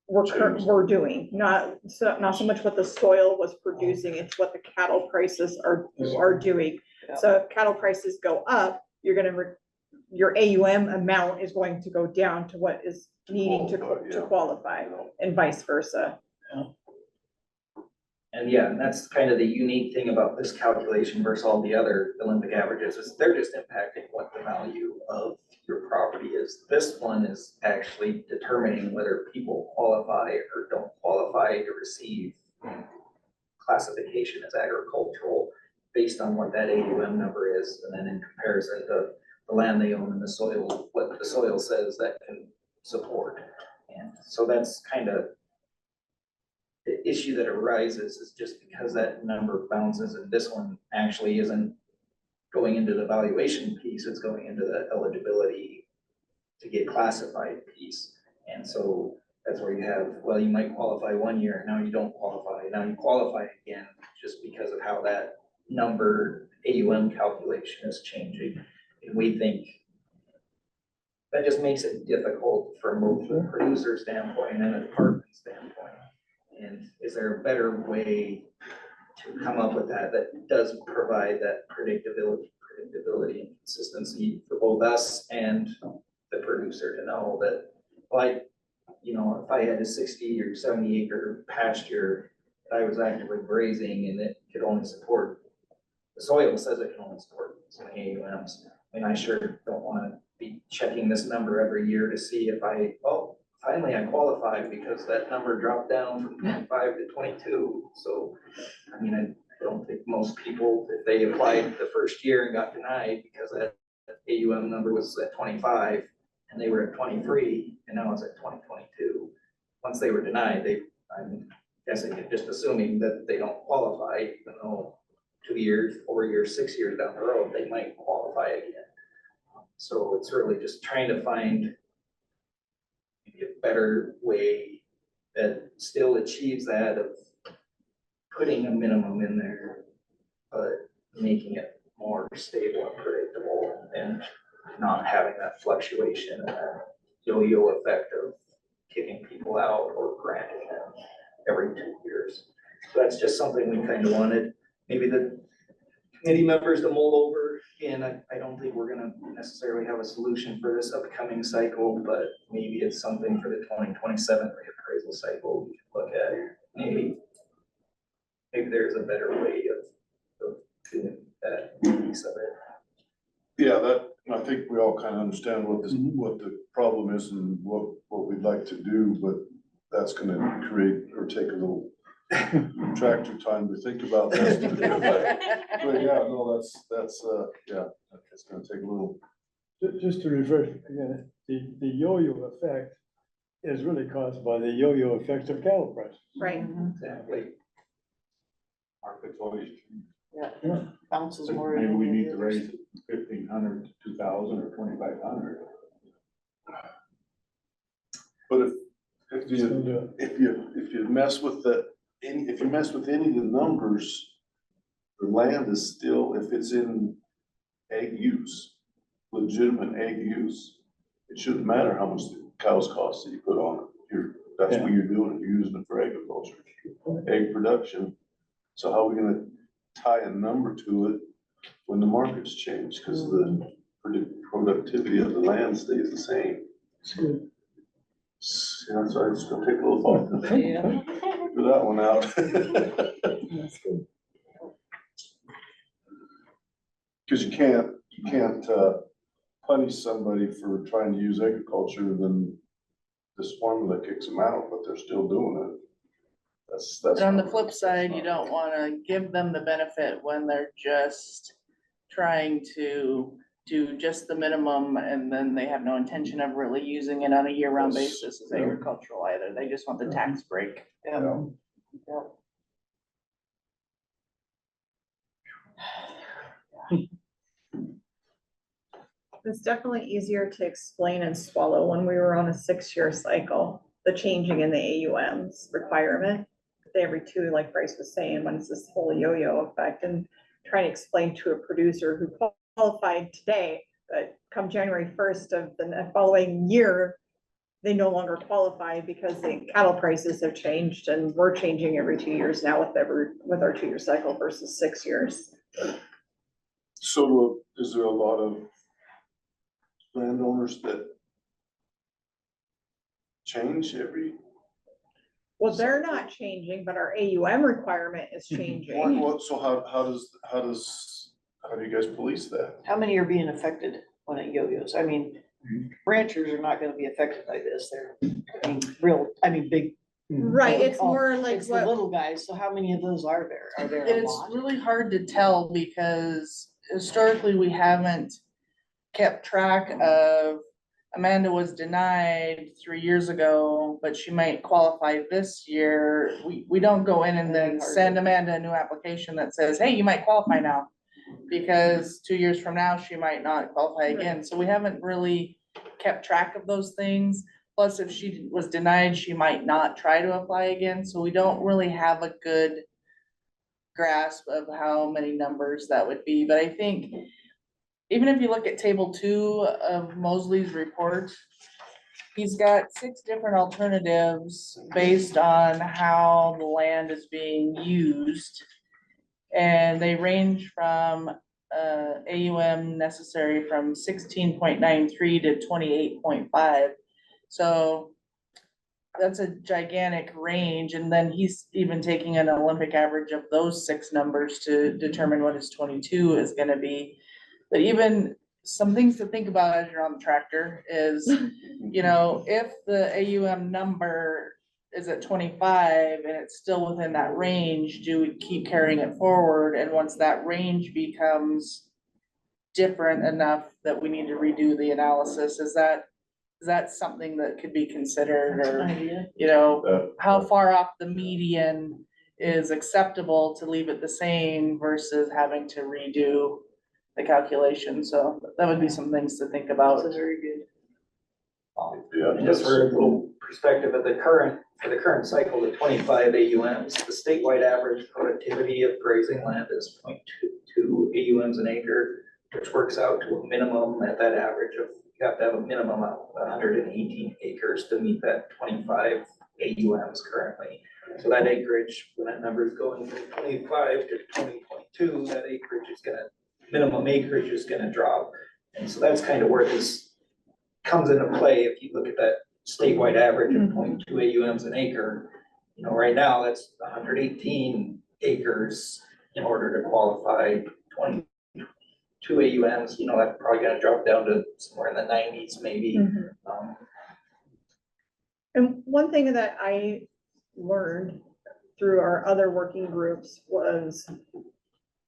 we're doing, not so much what the soil was producing, it's what the cattle prices are doing. So if cattle prices go up, you're gonna, your AUM amount is going to go down to what is needing to qualify, and vice versa. And yeah, and that's kind of the unique thing about this calculation versus all the other Olympic averages, is they're just impacting what the value of your property is. This one is actually determining whether people qualify or don't qualify to receive classification as agricultural based on what that AUM number is, and then in comparison to the land they own and the soil, what the soil says that can support. And so that's kind of the issue that arises, is just because that number bounces, and this one actually isn't going into the valuation piece, it's going into the eligibility to get classified piece. And so that's where you have, well, you might qualify 1 year, now you don't qualify, now you qualify again, just because of how that number AUM calculation is changing. And we think that just makes it difficult from both the producer standpoint and the department standpoint. And is there a better way to come up with that does provide that predictability and consistency for both us and the producer to know that, well, if I had a 60 or 70 acre pasture, I was actively grazing and it could only support, the soil says it can only support so many AUMs. I mean, I sure don't wanna be checking this number every year to see if finally I qualified because that number dropped down from 25 to 22. So, I mean, I don't think most people, if they applied the first year and got denied because that AUM number was at 25 and they were at 23 and now it's at 2022. Once they were denied, I'm guessing, just assuming that they don't qualify, even though 2 years, 4 years, 6 years down the road, they might qualify again. So it's really just trying to find maybe a better way that still achieves that of putting a minimum in there, but making it more stable and predictable and not having that fluctuation and that yo-yo effect of kicking people out or granting them every 2 years. So that's just something we kind of wanted, maybe the committee members to mull over. And I don't think we're gonna necessarily have a solution for this upcoming cycle, but maybe it's something for the 2027 reappraisal cycle we can look at. Maybe there's a better way of doing that piece of it. Yeah, I think we all kind of understand what the problem is and what we'd like to do, but that's gonna create or take a little tractor time to think about that. But yeah, no, yeah, it's gonna take a little. Just to refresh again, the yo-yo effect is really caused by the yo-yo effect of cattle prices. Right. Exactly. Market's always, Yeah. Bounces more. maybe than we the need to others. raise it from 1,500 to 2,000 or 2,500. But if Still you, do it. if you mess with if you mess with any of the numbers, the land is still, if it's in ag use, legitimate ag use, it shouldn't matter how much the cows cost that you put on it. That's what you're doing, you're using it for agriculture, egg production. So how are we gonna tie a number to it when the markets change? Because the productivity of the land stays the same. It's good. Yeah, so it's gonna take a little thought to Yeah. figure that one out. That's good. Cause you can't punish somebody for trying to use agriculture, then this formula kicks them out, but they're still doing it. That's. But on the flip side, you don't wanna give them the benefit when they're just trying to do just the minimum and then they have no intention of really using it on a year-round Yes. basis as agricultural either. They just want the tax break. Yeah. Yeah. It's definitely easier to explain and swallow when we were on a 6-year cycle, the changing in the AUMs requirement. Every 2, like Bryce was saying, when it's this whole yo-yo effect, and trying to explain to a producer who qualified today, but come January 1st of the following year, they no longer qualify because the cattle prices have changed and we're changing every 2 years now with our 2-year cycle versus 6 years. So is there a lot of landowners that change every? Well, they're not changing, but our AUM requirement is changing. So how do you guys police that? How many are being affected when it yo-yos? I mean, ranchers are not gonna be affected by this. They're, big. Right, it's more like It's the what, little guys. So how many of those are there? Are there a It's lot? really hard to tell because historically we haven't kept track of, Amanda was denied 3 years ago, but she might qualify this year. We don't go in and then send Amanda a new application that says, hey, you might qualify now. Because 2 years from now, she might not qualify again. So we haven't really kept track of those things. Plus, if she was denied, she might not try to apply again. So we don't really have a good grasp of how many numbers that would be. But I think even if you look at table 2 of Mosley's report, he's got 6 different alternatives based on how the land is being used. And they range from AUM necessary from 16.93 to 28.5. So that's a gigantic range. And then he's even taking an Olympic average of those 6 numbers to determine what his 22 is gonna be. But even some things to think about as you're on the tractor is, you know, if the AUM number is at 25 and it's still within that range, do we keep carrying it forward? And once that range becomes different enough that we need to redo the analysis, is that something that could be considered, or, you know, how far off the median is acceptable to leave it the same versus having to redo the calculation? So that would be some things to think about. That's very good. Yeah. Just for a little perspective, for the current cycle, the 25 AUMs, the statewide average productivity of grazing land is 0.22 AUMs an acre, which works out to a minimum at that average of, you have to have a minimum of 118 acres to meet that 25 AUMs currently. So that acreage, when that number is going from 25 to 20.2, that minimum acreage is gonna drop. And so that's kind of where this comes into play. If you look at that statewide average of 0.2 AUMs an acre, you know, right now that's 118 acres in order to qualify 22 AUMs, you know, that's probably gonna drop down to somewhere in the 90s maybe. And one thing that I learned through our other working groups was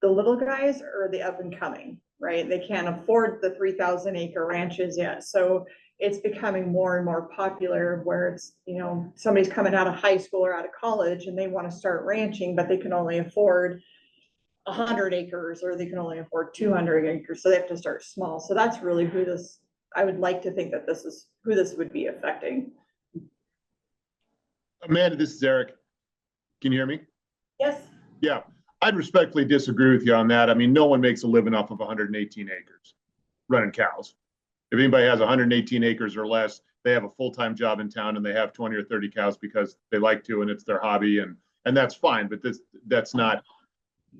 the little guys are the up and coming, right? They can't afford the 3,000 acre ranches yet. So it's becoming more and more popular where it's, you know, somebody's coming out of high school or out of college and they want to start ranching, but they can only afford 100 acres or they can only afford 200 acres. So they have to start small. So that's really who this, I would like to think that this is who this would be affecting. Amanda, this is Eric. Can you hear me? Yes. Yeah, I'd respectfully disagree with you on that. I mean, no one makes a living off of 118 acres running cows. If anybody has 118 acres or less, they have a full-time job in town and they have 20 or 30 cows because they like to and it's their hobby, and that's fine. But that's not,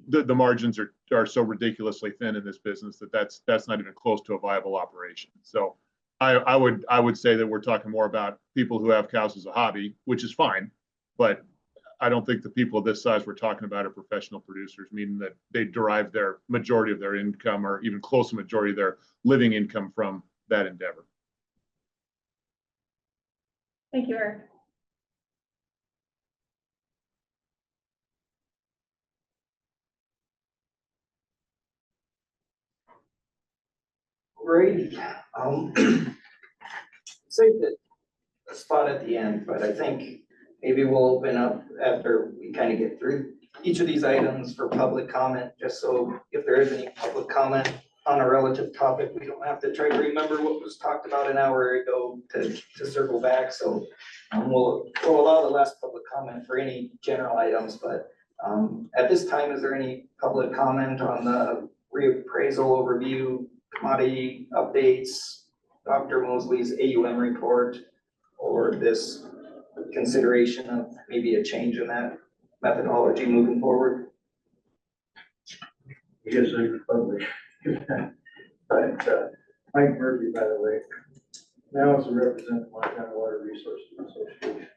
the margins are so ridiculously thin in this business that's not even close to a viable operation. So I would say that we're talking more about people who have cows as a hobby, which is fine, but I don't think the people of this size we're talking about are professional producers, meaning that they derive their majority of their income or even close to majority of their living income from that endeavor. Thank you, Eric. Great. Saved it a spot at the end, but I think maybe we'll open up after we kind of get through each of these items for public comment, just so if there is any public comment on a relative topic, we don't have to try to remember what was talked about an hour ago to circle back. So we'll allow the last public comment for any general items, but at this time, is there any public comment on the reappraisal overview, commodity updates, Dr. Mosley's AUM report, or this consideration of maybe a change in that methodology moving forward? Yes, I could publish. But Mike Murphy, by the way, I also represent the Montana Water Resources Association.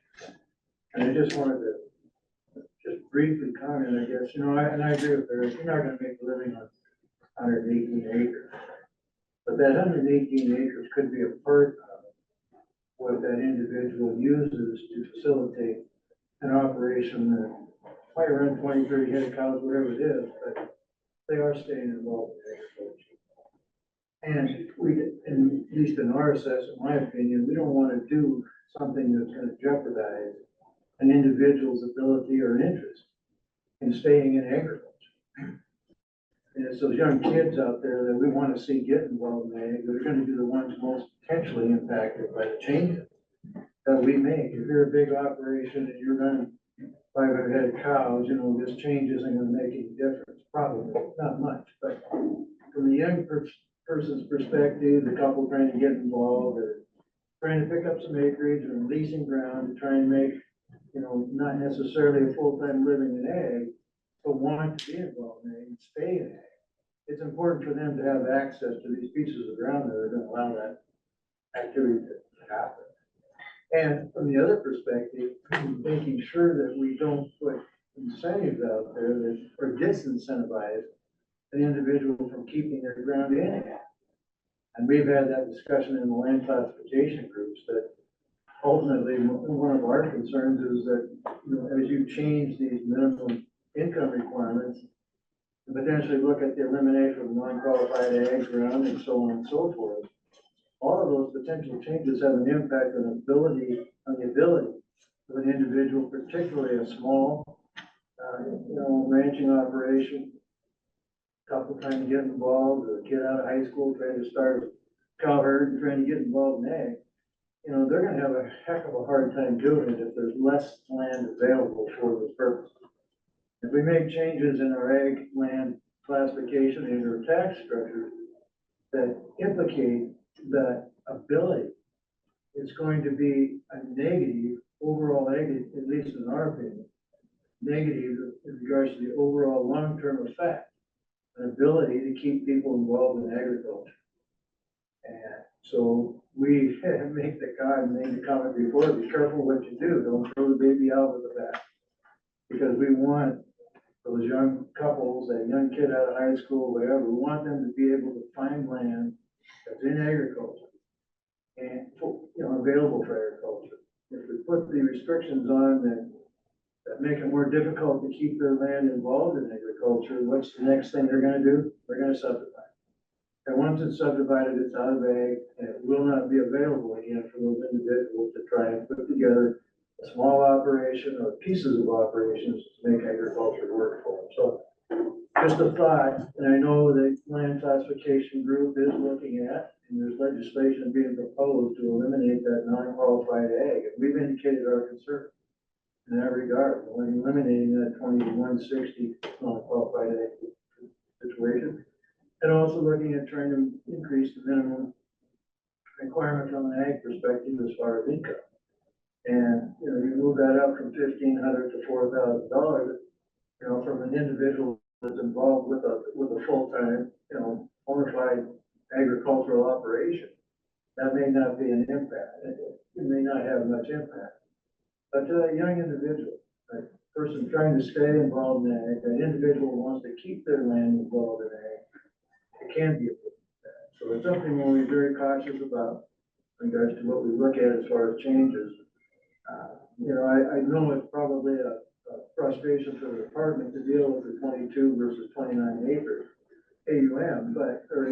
And I just wanted to just briefly comment, I guess, you know, and I agree with Eric, you're not gonna make a living on 118 acres. But that 118 acres could be a part of what that individual uses to facilitate an operation that might run 20, 30 head of cows, whatever it is, but they are staying involved in agriculture. And we, at least in our assessment, in my opinion, we don't want to do something that's going to jeopardize an individual's ability or interest in staying in agriculture. And it's those young kids out there that we want to see get involved in ag that are going to be the ones most potentially impacted by the changes that we make. If you're a big operation and you're running 500 head of cows, you know, this change isn't going to make any difference, probably not much. But from the young person's perspective, the couple trying to get involved or trying to pick up some acreage or leasing ground to try and make, you know, not necessarily a full-time living in ag, but want to be involved in ag and stay in ag. It's important for them to have access to these pieces of ground that are going to allow that activity to happen. And from the other perspective, making sure that we don't put incentives out there that or disincentivize an individual from keeping their ground in ag. And we've had that discussion in the land classification groups that ultimately, one of our concerns is that, you know, as you change these minimum income requirements, and potentially look at the elimination of non-qualified ag ground and so on and so forth, all of those potential changes have an impact on the ability of an individual, particularly a small, ranching operation, couple trying to get involved, or a kid out of high school trying to start a cow herd and trying to get involved in ag. You know, they're gonna have a heck of a hard time doing it if there's less land available for this purpose. If we make changes in our ag land classification and our tax structure that implicate that ability, it's going to be a negative overall ag, at least in our opinion, negative in regards to the overall long-term effect, an ability to keep people involved in agriculture. And so we made the comment before, be careful what you do, don't throw the baby out with the bath. Because we want those young couples, that young kid out of high school, whatever, we want them to be able to find land that's in agriculture and, available for agriculture. If we put the restrictions on that make it more difficult to keep their land involved in agriculture, what's the next thing they're gonna do? They're gonna subdivide. And once it's subdivided, it's out of ag, and it will not be available again for those individuals to try and put together a small operation or pieces of operations to make agriculture work for them. So just a thought, and I know the land classification group is looking at, and there's legislation being proposed to eliminate that non-qualified ag. And we've indicated our concern in that regard, eliminating that 20 to 160 non-qualified ag situation. And also looking at trying to increase the minimum requirement from an ag perspective as far as income. And, you move that up from $1,500 to $4,000, from an individual that's involved with a full-time, bona fide agricultural operation. That may not be an impact. It may not have much impact. But to a young individual, a person trying to stay involved in ag, that individual wants to keep their land involved in ag, it can be a bit bad. So it's something we'll be very cautious about in regards to what we look at as far as changes. I know it's probably a frustration for the department to deal with the 22 versus 29 acres AUM, but from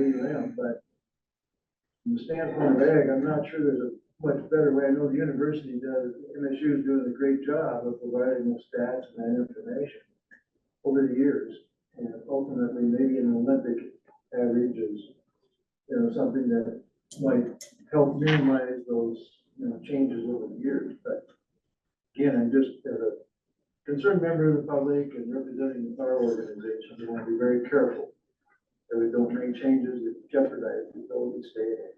the standpoint of ag, I'm not sure there's a much better way. I know the university does, MSU is doing a great job of providing the stats and that information over the years. And ultimately, maybe an Olympic average is, something that might help minimize those, changes over the years. But again, I'm just as a concerned member of the public and representing our organization, we want to be very careful that we don't make changes that jeopardize the ability to stay in it.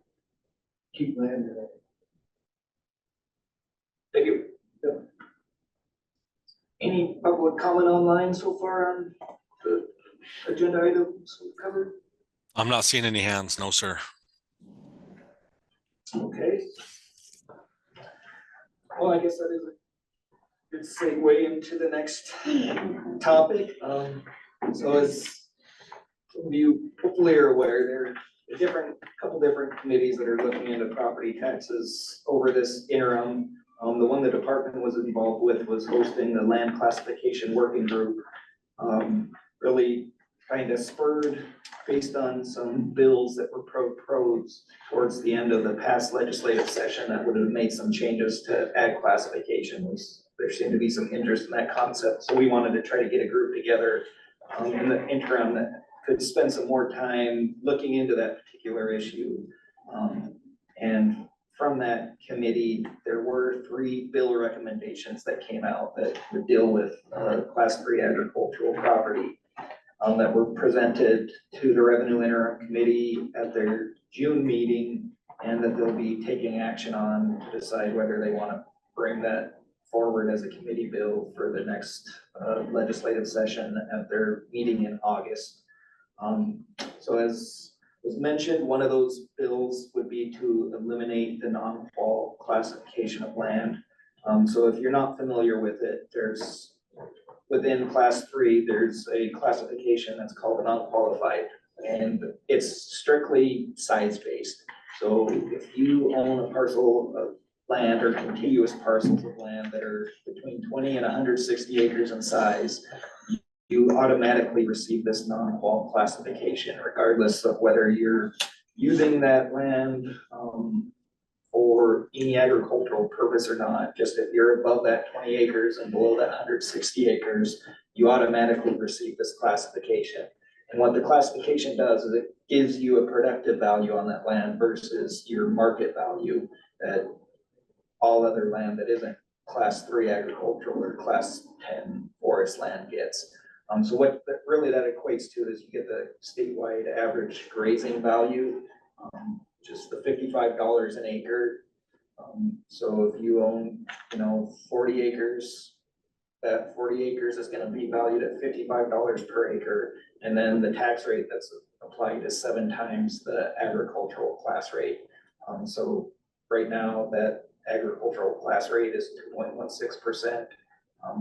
Keep land in it. Thank you. Yep. Any public comment online so far on the agenda items we covered? I'm not seeing any hands. No, sir. Okay. Well, I guess that is a good segue into the next topic. So as some of you hopefully are aware, there are a couple different committees that are looking into property taxes over this interim. The one the department was involved with was hosting the land classification working group. Really kind of spurred based on some bills that were proposed towards the end of the past legislative session that would have made some changes to ag classifications. There seemed to be some interest in that concept, so we wanted to try to get a group together in the interim that could spend some more time looking into that particular issue. And from that committee, there were 3 bill recommendations that came out that would deal with class 3 agricultural property that were presented to the Revenue Interim Committee at their June meeting, and that they'll be taking action on to decide whether they want to bring that forward as a committee bill for the next legislative session at their meeting in August. So as was mentioned, one of those bills would be to eliminate the non-qual classification of land. So if you're not familiar with it, within class 3, there's a classification that's called an unqualified And it's strictly size-based. So if you own a parcel of land or contiguous parcels of land that are between 20 and 160 acres in size, you automatically receive this non-qual classification regardless of whether you're using that land for any agricultural purpose or not. Just if you're above that 20 acres and below that 160 acres, you automatically receive this classification. And what the classification does is it gives you a productive value on that land versus your market value that all other land that isn't class 3 agricultural or class 10 forest land gets. So what really that equates to is you get the statewide average grazing value, just the $55 an acre. So if you own, 40 acres, that 40 acres is gonna be valued at $55 per acre. And then the tax rate that's applied is 7 times the agricultural class rate. So right now that agricultural class rate is 2.16%.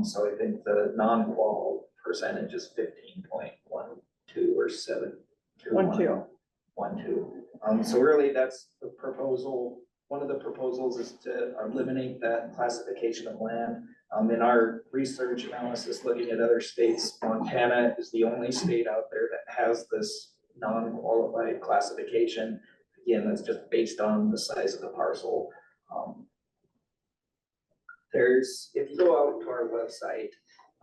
So I think the non-qual percentage is 15.12 or 7. 1.2. 1.2. So really that's the proposal. One of the proposals is to eliminate that classification of land. In our research analysis, looking at other states, Montana is the only state out there that has this non-qualified classification. Again, that's just based on the size of the parcel. If you go out to our website,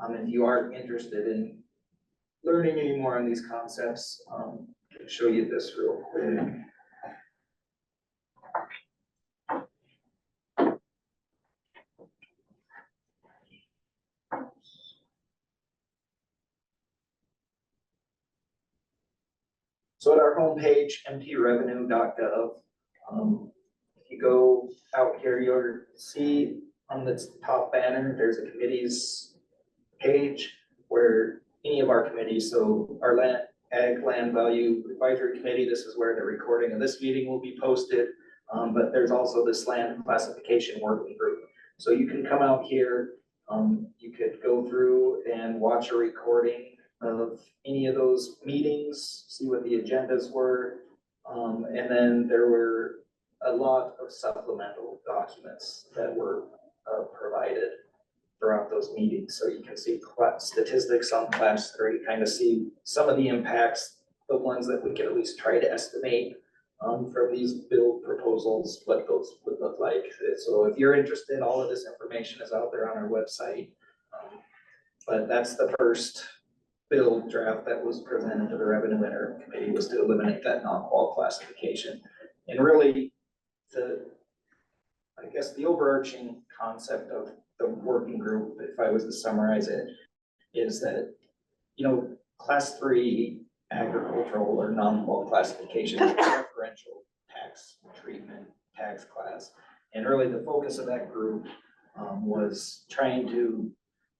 if you are interested in learning any more on these concepts, I can show you this real quick. So at our homepage, mtrevenue.gov, if you go out here, you'll see on the top banner, there's a committees page where any of our committees, so our Ag Land Value Advisory Committee, this is where the recording of this meeting will be posted. But there's also this land classification working group. So you can come out here, you could go through and watch a recording of any of those meetings, see what the agendas were. And then there were a lot of supplemental documents that were provided throughout those meetings. So you can see statistics on class 3, kind of see some of the impacts, the ones that we can at least try to estimate from these bill proposals, what those would look like. So if you're interested, all of this information is out there on our website. But that's the first bill draft that was presented to the Revenue Interim Committee, was to eliminate that non-qual classification. And really, I guess the overarching concept of the working group, if I was to summarize it, is that, class 3 agricultural or non-qual classification is preferential tax treatment, tax class. And really the focus of that group was trying to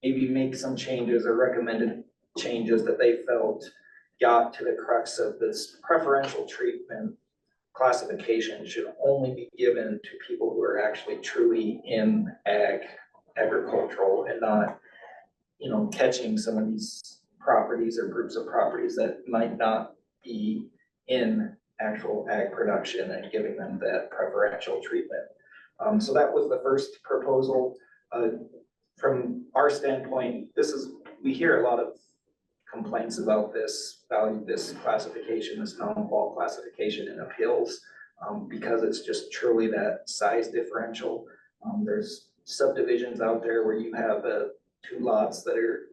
maybe make some changes or recommended changes that they felt got to the crux of this preferential treatment classification should only be given to people who are actually truly in agricultural and not, catching some of these properties or groups of properties that might not be in actual ag production and giving them that preferential treatment. So that was the first proposal. From our standpoint, we hear a lot of complaints about this classification, this non-qual classification in appeals, because it's just truly that size differential. There's subdivisions out there where you have 2 lots that are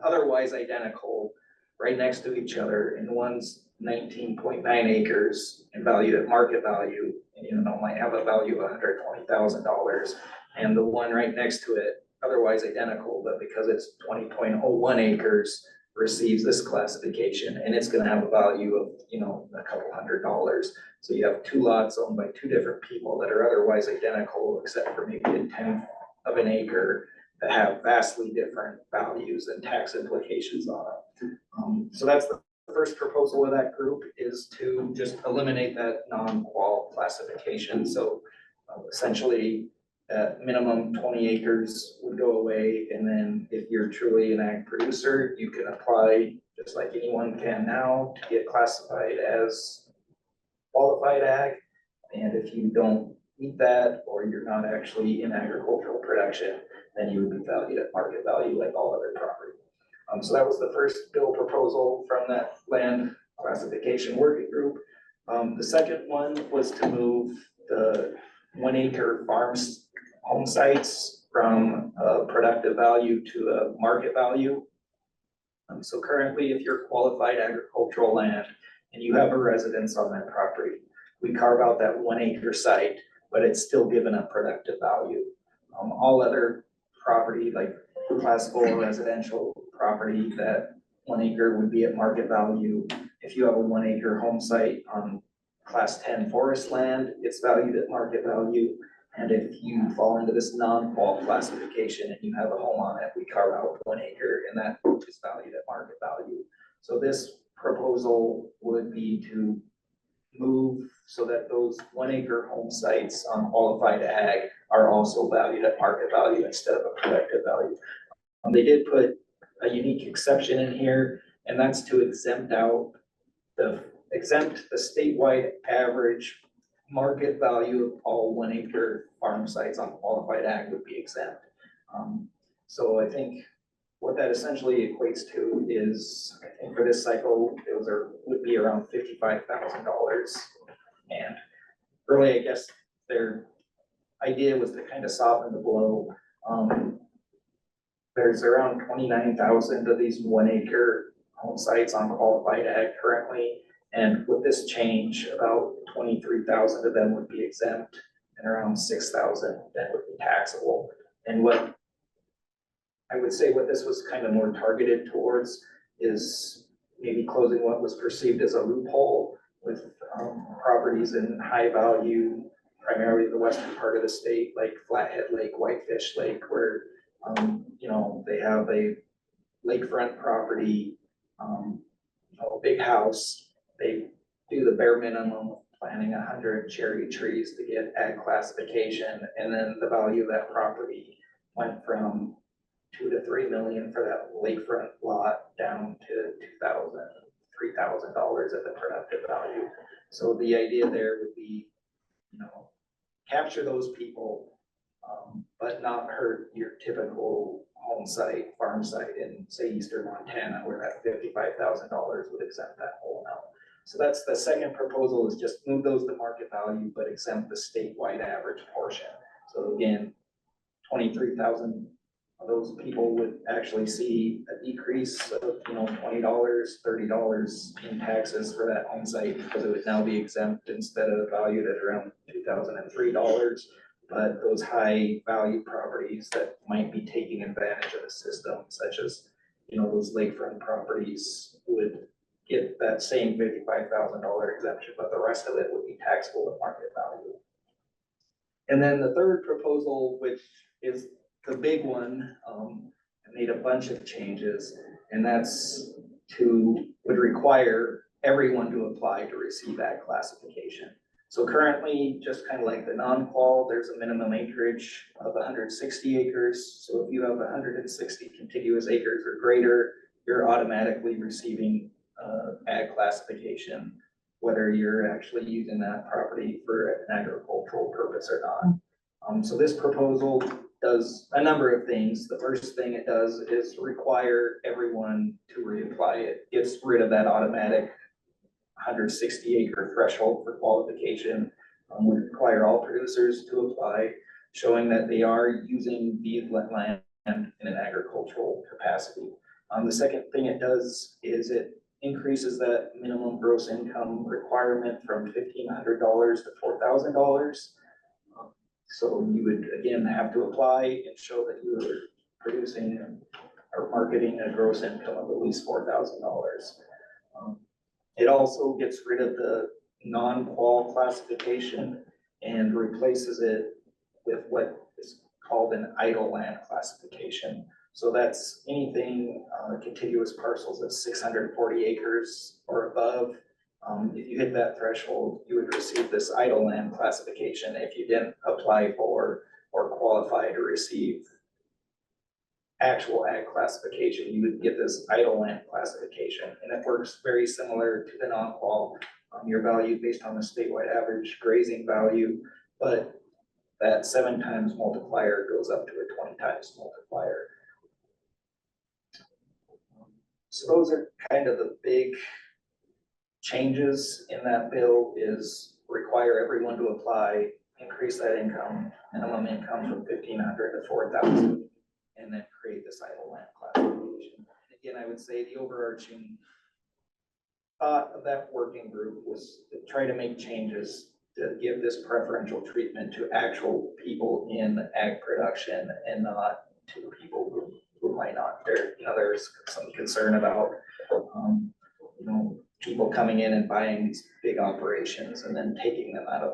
otherwise identical right next to each other, and one's 19.9 acres and valued at market value, and might have a value of $120,000, and the one right next to it otherwise identical, but because it's 20.01 acres receives this classification, and it's gonna have a value of, a couple $100. So you have 2 lots owned by 2 different people that are otherwise identical, except for maybe a 1/10 of an acre, that have vastly different values and tax implications on it. So that's the first proposal of that group, is to just eliminate that non-qual classification. So essentially, at minimum 20 acres would go away, and then if you're truly an ag producer, you can apply just like anyone can now, to get classified as qualified ag. And if you don't meet that, or you're not actually in agricultural production, then you would be valued at market value like all other property. So that was the first bill proposal from that land classification working group. The second one was to move the 1 acre farms home sites from a productive value to a market value. So currently, if you're qualified agricultural land and you have a residence on that property, we carve out that 1 acre site, but it's still given a productive value. All other property, like classical residential property, that 1 acre would be at market value. If you have a 1 acre home site on class 10 forest land, it's valued at market value. And if you fall into this non-qual classification and you have a home on it, we carve out 1 acre and that is valued at market value. So this proposal would be to move so that those 1 acre home sites on qualified ag are also valued at market value instead of a productive value. They did put a unique exception in here, and that's to exempt the statewide average market value of all 1 acre farm sites on qualified ag would be exempt. So I think what that essentially equates to is, I think for this cycle, would be around $55,000. And really, I guess their idea was to kind of soften the blow. There's around 29,000 of these 1 acre home sites on qualified ag currently. And with this change, about 23,000 of them would be exempt and around 6,000 that would be taxable. And what I would say what this was kind of more targeted towards is maybe closing what was perceived as a loophole with properties in high value, primarily the western part of the state, like Flathead Lake, Whitefish Lake, where they have a lakefront property, a big house. They do the bare minimum of planting 100 cherry trees to get ag classification, and then the value of that property went from $2 to $3 million for that lakefront lot down to $2,000, $3,000 at the productive value. So the idea there would be, capture those people, but not hurt your typical home site, farm site in, say, eastern Montana, where that $55,000 would exempt that whole amount. So that's the second proposal, is just move those to market value, but exempt the statewide average portion. So again, 23,000 of those people would actually see a decrease of, $20, $30 in taxes for that home site, because it would now be exempt instead of valued at around $2,003. But those high value properties that might be taking advantage of the system, such as, those lakefront properties, would get that same $55,000 exemption, but the rest of it would be taxable at market value. And then the third proposal, which is the big one, made a bunch of changes, and that's would require everyone to apply to receive that classification. So currently, just kind of like the non-qual, there's a minimum acreage of 160 acres. So if you have 160 contiguous acres or greater, you're automatically receiving ag classification, whether you're actually using that property for an agricultural purpose or not. So this proposal does a number of things. The first thing it does is require everyone to reapply. It gets rid of that automatic 160 acre threshold for qualification. We require all producers to apply, showing that they are using the land in an agricultural capacity. The second thing it does is it increases that minimum gross income requirement from $1,500 to $4,000. So you would again have to apply and show that you are producing or marketing a gross income of at least $4,000. It also gets rid of the non-qual classification and replaces it with what is called an idle land classification. So that's anything contiguous parcels of 640 acres or above. If you hit that threshold, you would receive this idle land classification if you didn't apply for or qualify to receive actual ag classification, you would get this idle land classification, and it works very similar to the non-qual. Your value based on the statewide average grazing value, but that 7 times multiplier goes up to a 20 times multiplier. So those are kind of the big changes in that bill, is require everyone to apply, increase that minimum income from 1,500 to 4,000, and then create this idle land classification. Again, I would say the overarching thought of that working group was to try to make changes to give this preferential treatment to actual people in ag production and not to people who might not. There's some concern about, people coming in and buying these big operations and then taking them out of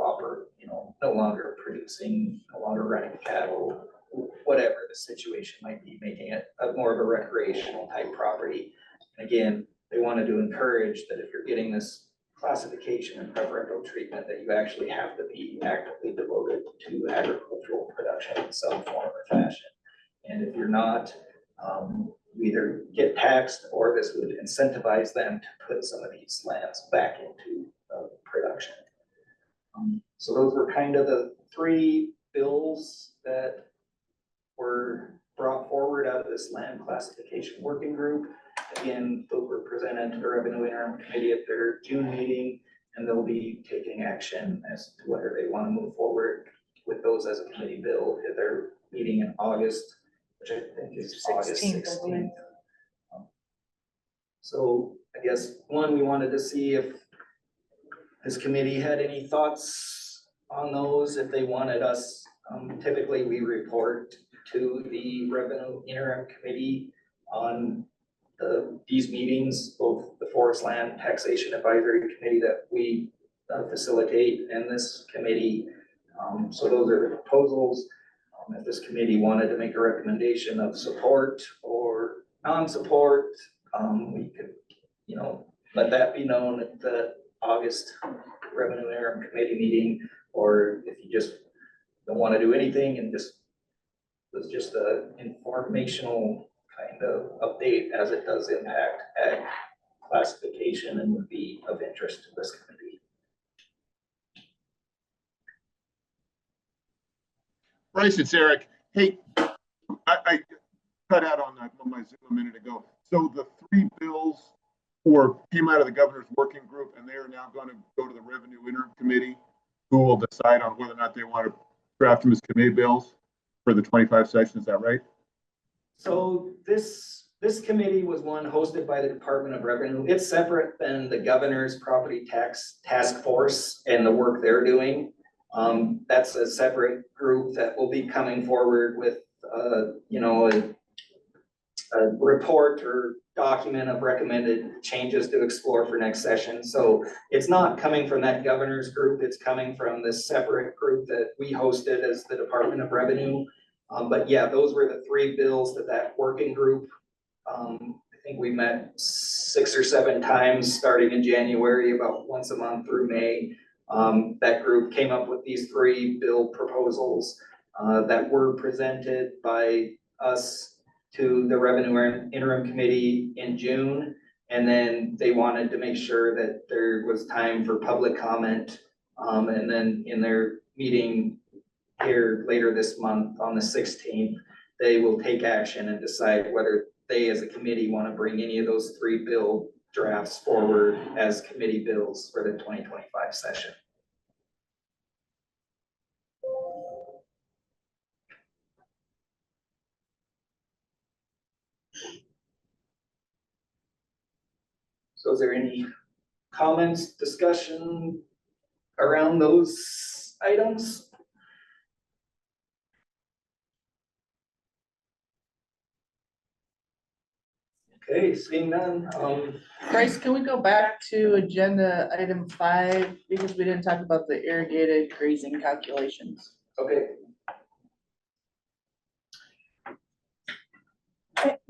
no longer producing, no longer running cattle, whatever the situation might be, making it more of a recreational type property. Again, they wanted to encourage that if you're getting this classification and preferential treatment, that you actually have to be actively devoted to agricultural production in some form or fashion. And if you're not, you either get taxed, or this would incentivize them to put some of these lands back into production. So those were kind of the 3 bills that were brought forward out of this land classification working group. Again, those were presented to the Revenue Interim Committee at their June meeting, and they'll be taking action as to whether they want to move forward with those as a committee bill at their meeting in August, which I think is August 16th. So I guess, one, we wanted to see if this committee had any thoughts on those, if they wanted us, typically we report to the Revenue Interim Committee on these meetings, both the Forest Land Taxation Advisory Committee that we facilitate and this committee. So those are the proposals. If this committee wanted to make a recommendation of support or non-support, we could, let that be known at the August Revenue Interim Committee meeting, or if you just don't want to do anything and was just a informational kind of update as it does impact ag classification and would be of interest to this committee. Bryce, it's Eric. Hey, I cut out on my Zoom a minute ago. So the 3 bills came out of the governor's working group, and they are now going to go to the Revenue Interim Committee, who will decide on whether or not they want to draft them as committee bills for the 25 session. Is that right? So this committee was one hosted by the Department of Revenue. It's separate than the governor's property tax task force and the work they're doing. That's a separate group that will be coming forward with, a report or document of recommended changes to explore for next session. So it's not coming from that governor's group. It's coming from this separate group that we hosted as the Department of Revenue. But yeah, those were the 3 bills that working group, I think we met 6 or 7 times starting in January, about once a month through May. That group came up with these 3 bill proposals that were presented by us to the Revenue Interim Committee in June. And then they wanted to make sure that there was time for public comment. And then in their meeting here later this month on the 16th, they will take action and decide whether they as a committee want to bring any of those 3 bill drafts forward as committee bills for the 2025 session. So is there any comments, discussion around those items? Okay, seeing none, Bryce, can we go back to agenda item 5, because we didn't talk about the irrigated grazing calculations? okay.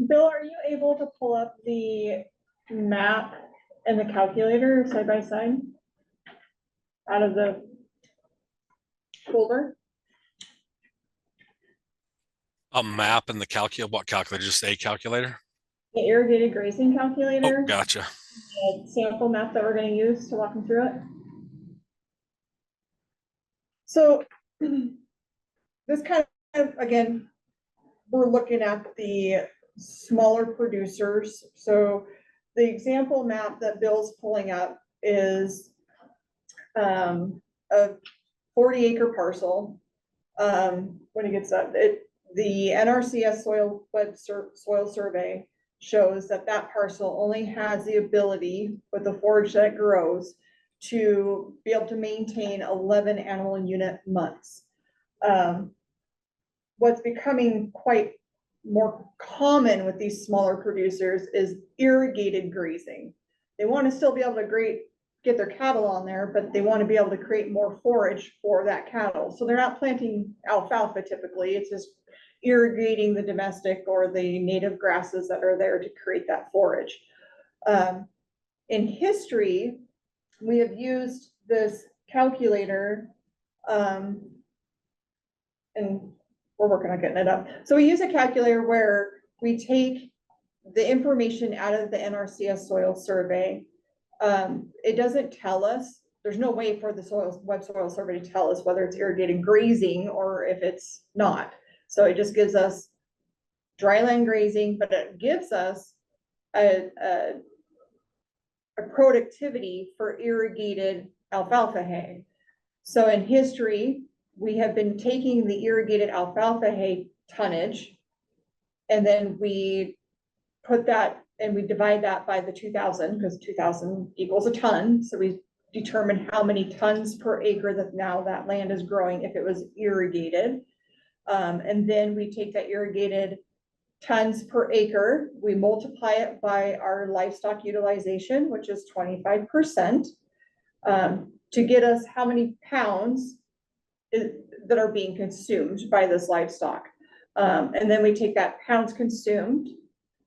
Bill, are you able to pull up the map and the calculator side by side? Out of the folder? A map and the what calculator, just a calculator? The irrigated grazing Oh, calculator, gotcha. the sample map that we're gonna use to walk them through it. So this kind of, again, we're looking at the smaller producers. So the example map that Bill's pulling up is a 40-acre parcel. When he gets up, the NRCS soil survey shows that that parcel only has the ability with the forage that grows to be able to maintain 11 animal unit months. What's becoming quite more common with these smaller producers is irrigated grazing. They want to still be able to get their cattle on there, but they want to be able to create more forage for that cattle. So they're not planting alfalfa typically, it's just irrigating the domestic or the native grasses that are there to create that forage. In history, we have used this calculator, and we're working on getting it up. So we use a calculator where we take the information out of the NRCS soil survey. It doesn't tell us, there's no way for the web soil survey to tell us whether it's irrigated grazing or if it's not. So it just gives us dryland grazing, but it gives us a productivity for irrigated alfalfa hay. So in history, we have been taking the irrigated alfalfa hay tonnage, and then we put that and we divide that by the 2,000, because 2,000 equals a ton. So we determine how many tons per acre that now that land is growing if it was irrigated. And then we take that irrigated tons per acre, we multiply it by our livestock utilization, which is 25%, to get us how many pounds that are being consumed by this livestock. And then we take that pounds consumed,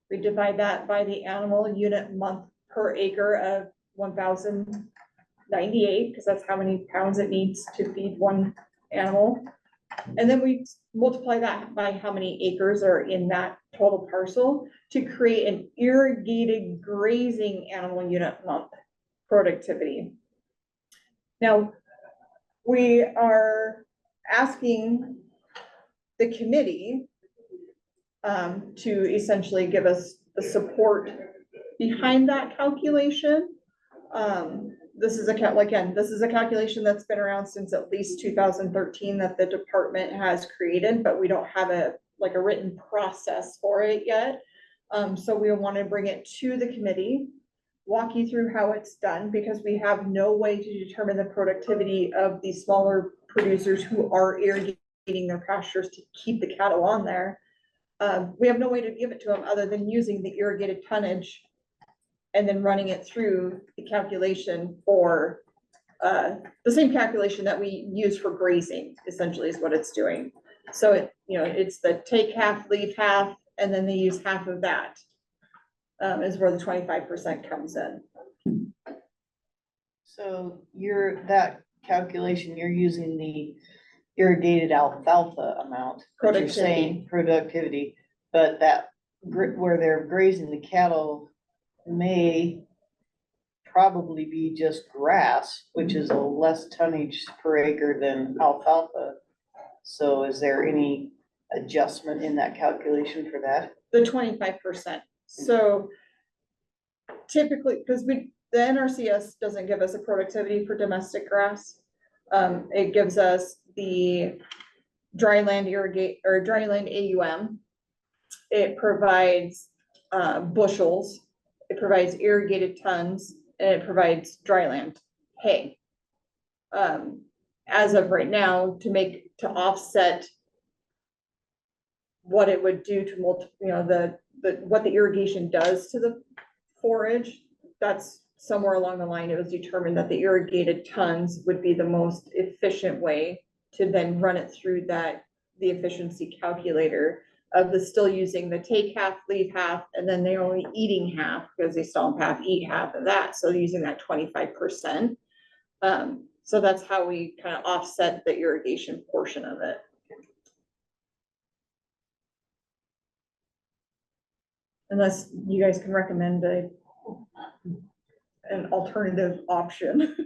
we divide that by the animal unit month per acre of 1,098, because that's how many pounds it needs to feed one animal. And then we multiply that by how many acres are in that total parcel to create an irrigated grazing animal unit month productivity. Now, we are asking the committee to essentially give us the support behind that calculation. This is a calculation that's been around since at least 2013 that the department has created, but we don't have a written process for it yet. So we want to bring it to the committee, walk you through how it's done, because we have no way to determine the productivity of these smaller producers who are irrigating their pastures to keep the cattle on there. We have no way to give it to them other than using the irrigated tonnage and then running it through the calculation for the same calculation that we use for grazing, essentially is what it's doing. So it's the take half, leave half, and then they use half of that, is where the 25% comes in. So that calculation, you're using the irrigated alfalfa amount, but you're saying productivity, but that where they're grazing the cattle may probably be just grass, which is a less tonnage per acre than alfalfa. So is there any adjustment in that calculation for that? The 25%. So typically, because the NRCS doesn't give us a productivity for domestic grass. It gives us the dryland AUM. It provides bushels, it provides irrigated tons, and it provides dryland hay. As of right now, to offset what it would do to what the irrigation does to the forage, that's somewhere along the line, it was determined that the irrigated tons would be the most efficient way to then run it through the efficiency calculator of still using the take half, leave half, and then they're only eating half because they still have eat half of that. So using that 25%. So that's how we kind of offset the irrigation portion of it. Unless you guys can recommend an alternative option.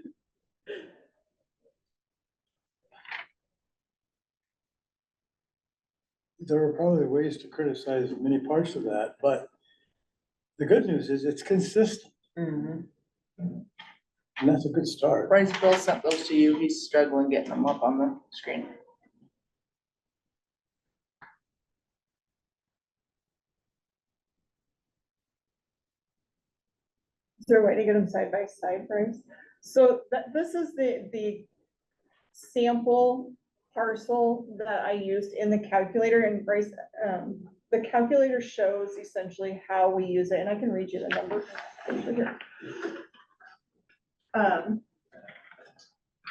There are probably ways to criticize many parts of that, but the good news is it's consistent, Mhm. and that's a good start. Bryce, Bill sent those to you. He's struggling getting them up on the screen. Is there a way to get them side by side, Bryce? So this is the sample parcel that I used in the calculator, and Bryce, the calculator shows essentially how we use it, and I can read you the number.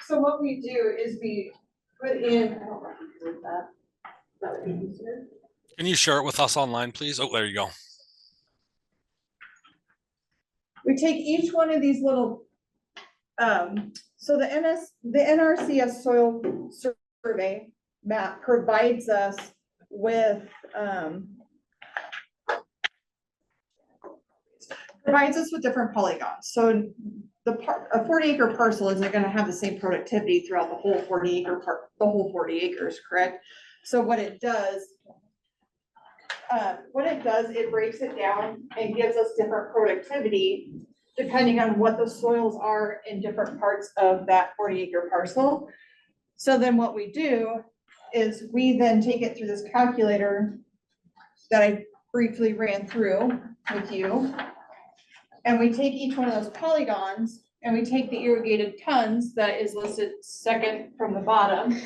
So what we do is we put in, I don't know if you can read that. That would be easier. Can you share it with us online, please? Oh, there you go. We take each one of these little, so the NRCS soil survey map provides us with, different polygons. So a 40-acre parcel isn't gonna have the same productivity throughout the whole 40 acres, correct? So what it does, it breaks it down and gives us different productivity depending on what the soils are in different parts of that 40-acre parcel. So then what we do is we then take it through this calculator that I briefly ran through with you. And we take each one of those polygons and we take the irrigated tons that is listed second from the bottom.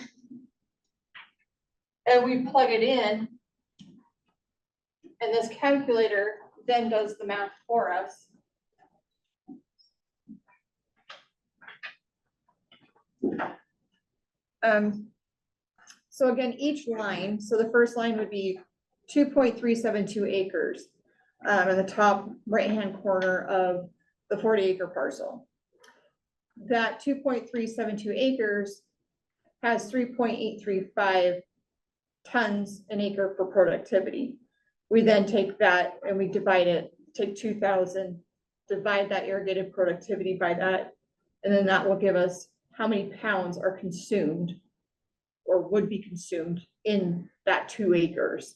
And we plug it in. And this calculator then does the math for us. So again, each line, so the first line would be 2.372 acres in the top right-hand corner of the 40-acre parcel. That 2.372 acres has 3.835 tons an acre for productivity. We then take that and we divide it, take 2,000, divide that irrigated productivity by that, and then that will give us how many pounds are consumed or would be consumed in that 2 acres.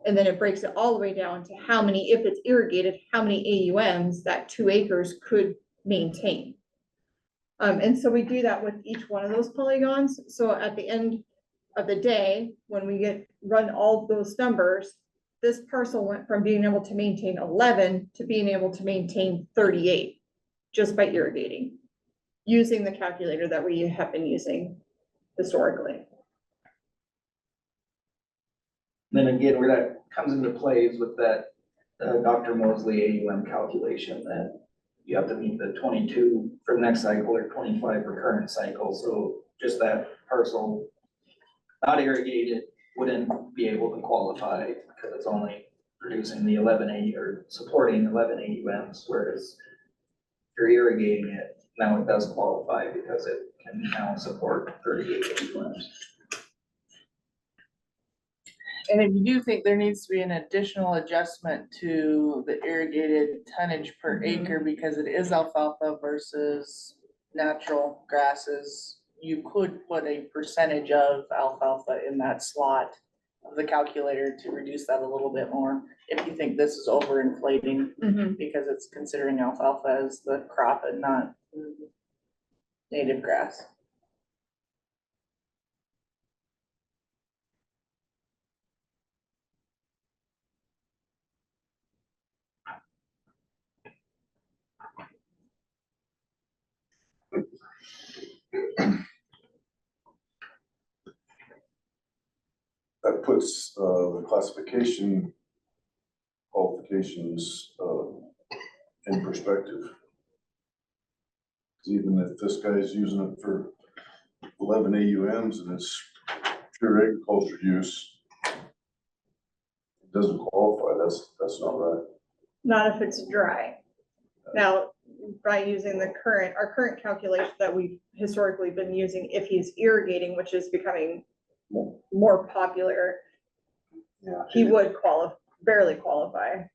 And then it breaks it all the way down to how many, if it's irrigated, how many AUMs that 2 acres could maintain. And so we do that with each one of those polygons. So at the end of the day, when we run all those numbers, this parcel went from being able to maintain 11 to being able to maintain 38 just by irrigating, using the calculator that we have been using historically. Then again, where that comes into play is with that Dr. Mosley AUM calculation that you have to meet the 22 for the next cycle or 25 for current cycle. So just that parcel not irrigated wouldn't be able to qualify because it's only producing the 11 or supporting 11 AUMs, whereas if you're irrigating it, now it does qualify because it can now support 38 AUMs. And if you do think there needs to be an additional adjustment to the irrigated tonnage per acre because it is alfalfa versus natural grasses, you could put a percentage of alfalfa in that slot of the calculator to reduce that a little bit more. If you think this is overinflating because it's considering alfalfa as the crop and not native grass. That puts the classification qualifications in perspective. 'Cause even if this guy's using it for 11 AUMs and it's pure agriculture use, it doesn't qualify. That's not right. Not if it's dry. Now, by using our current calculation that we've historically been using, if he's irrigating, which is becoming more popular, Yeah. he would barely qualify.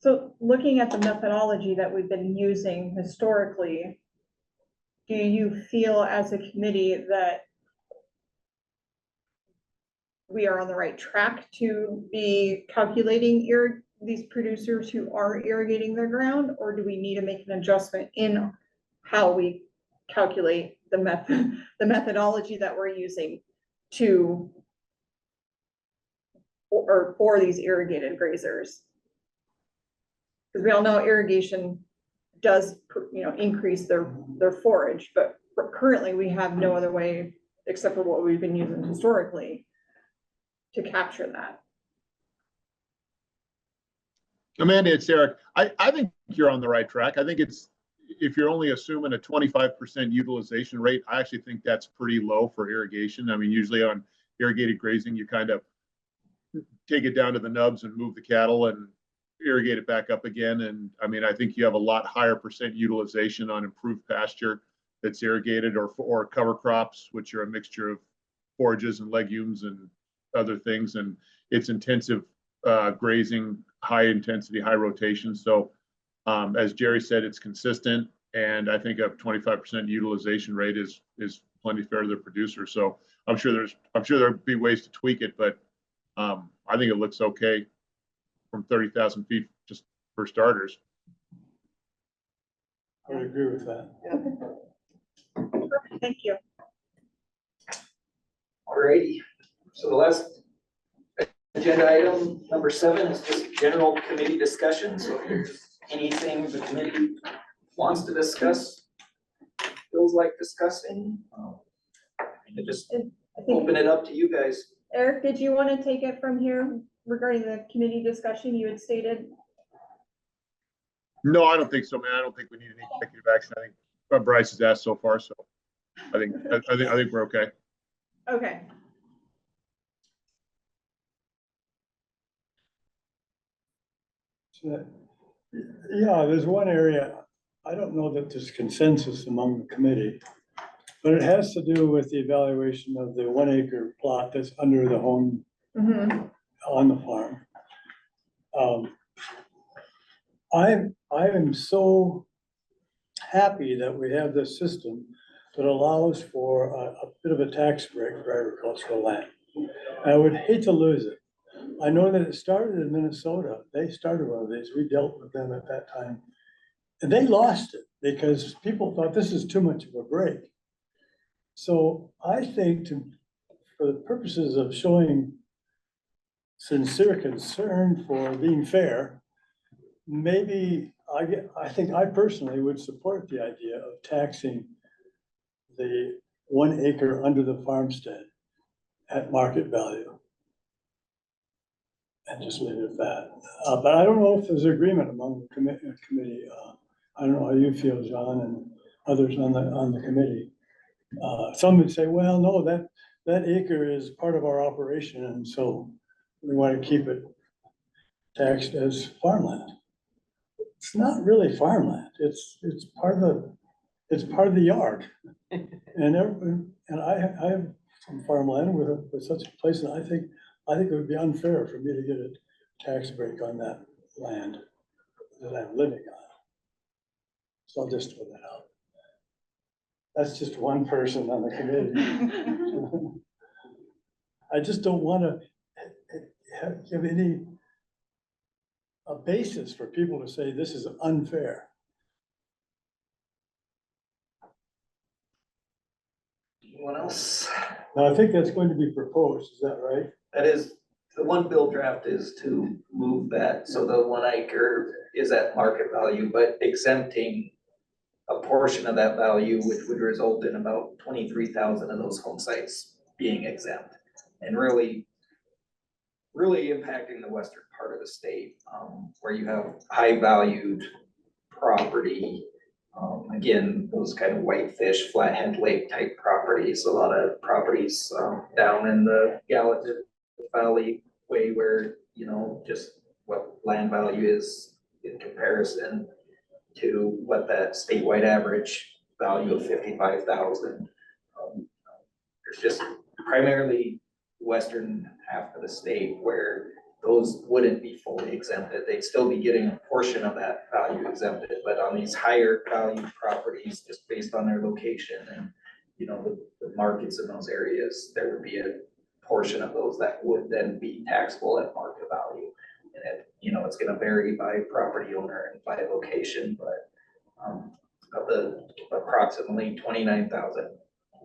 So looking at the methodology that we've been using historically, do you feel as a committee that we are on the right track to be calculating these producers who are irrigating their ground? Or do we need to make an adjustment in how we calculate the methodology that we're using to or for these irrigated grazers? Because we all know irrigation does, increase their forage, but currently we have no other way except for what we've been using historically to capture that. Amanda, it's Eric. I think you're on the right track. I think it's, if you're only assuming a 25% utilization rate, I actually think that's pretty low for irrigation. I mean, usually on irrigated grazing, you kind of take it down to the nubs and move the cattle and irrigate it back up again. And I mean, I think you have a lot higher percent utilization on improved pasture that's irrigated, or cover crops, which are a mixture of forages and legumes and other things. And it's intensive grazing, high intensity, high rotation. So as Jerry said, it's consistent. And I think a 25% utilization rate is plenty fair to the producer. So I'm sure there'll be ways to tweak it, but I think it looks okay from 30,000 feet just for starters. I would agree with that. Thank you. Alrighty, so the last agenda item, number 7, is just general committee discussion. So if there's anything the committee wants to discuss, feels like discussing, I just I think, open it up to you guys. Eric, did you want to take it from here regarding the committee discussion you had stated? No, I don't think so, man. I don't think we need any executive action. I think Bryce has asked so far, so I think we're okay. Okay. So, yeah, there's one area, I don't know that there's consensus among the committee, but it has to do with the evaluation of the 1 acre plot that's under the home Mhm. on the farm. I am so happy that we have this system that allows for a bit of a tax break for agricultural land. I would hate to lose it. I know that it started in Minnesota. They started one of these. We dealt with them at that time. And they lost it because people thought this is too much of a break. So I think for the purposes of showing sincere concern for being fair, maybe I think I personally would support the idea of taxing the 1 acre under the farmstead at market value. And just leave it at that. But I don't know if there's agreement among the committee. I don't know how you feel, John, and others on the committee. Some would say, well, no, that acre is part of our operation, and so we want to keep it taxed as farmland. It's not really farmland. It's part of the yard. And I have some farmland with such a place, and I think it would be unfair for me to get a tax break on that land that I'm living on. So I'll just throw that out. That's just one person on the committee. I just don't want to give a basis for people to say this is unfair. Anyone else? Now, I think that's going to be proposed, is that right? That is, the one bill draft is to move that, so the 1 acre is at market value, but exempting a portion of that value, which would result in about 23,000 of those home sites being exempt. And really impacting the western part of the state, where you have high valued property. Again, those kind of whitefish, flathead lake type properties, a lot of properties down in the Gallatin Valley way where, just what land value is in comparison to what that statewide average value of 55,000. There's just primarily western half of the state where those wouldn't be fully exempted. They'd still be getting a portion of that value exempted, but on these higher value properties, just based on their location and, you know, the markets in those areas, there would be a portion of those that would then be taxable at market value. And it, you know, it's gonna vary by property owner and by location, but, of the approximately 29,000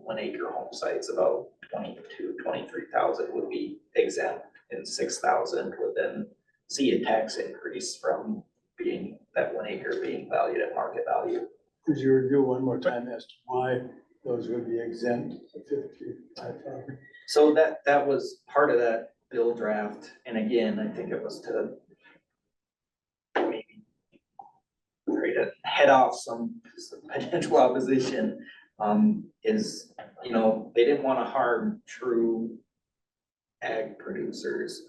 1 acre home sites, about 23,000 would be exempt, and 6,000 would then see a tax increase from being, that 1 acre being valued at market value. Could you review one more time as to why those would be exempt to 55,000? So that was part of that bill draft, and again, I think it was to maybe try to head off some potential opposition, is, you know, they didn't wanna harm true ag producers,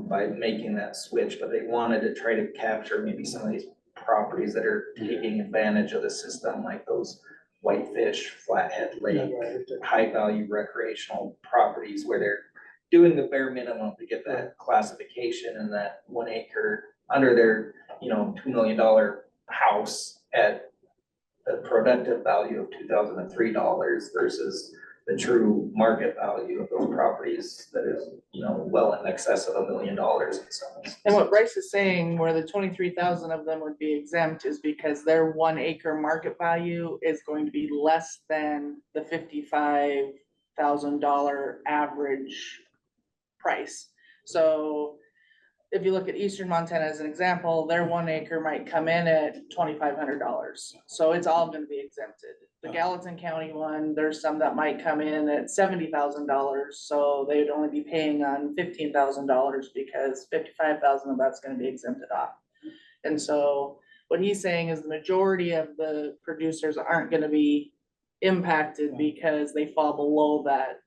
by making that switch, but they wanted to try to capture maybe some of these properties that are taking advantage of the system, like those Whitefish, Flathead Lake, high value recreational properties where they're doing the bare minimum to get that classification and that 1 acre under their, you know, $2 million house at the productive value of $2,003 versus the true market value of those properties that is, you know, well in excess of $1 million in some instances. And what Bryce is saying, where the 23,000 of them would be exempt is because their 1 acre market value is going to be less than the $55,000 average price. So if you look at Eastern Montana as an example, their 1 acre might come in at $2,500. So it's all gonna be exempted. The Gallatin County one, there's some that might come in at $70,000, so they would only be paying on $15,000 because 55,000 of that's gonna be exempted off. And so what he's saying is the majority of the producers aren't gonna be impacted because they fall below that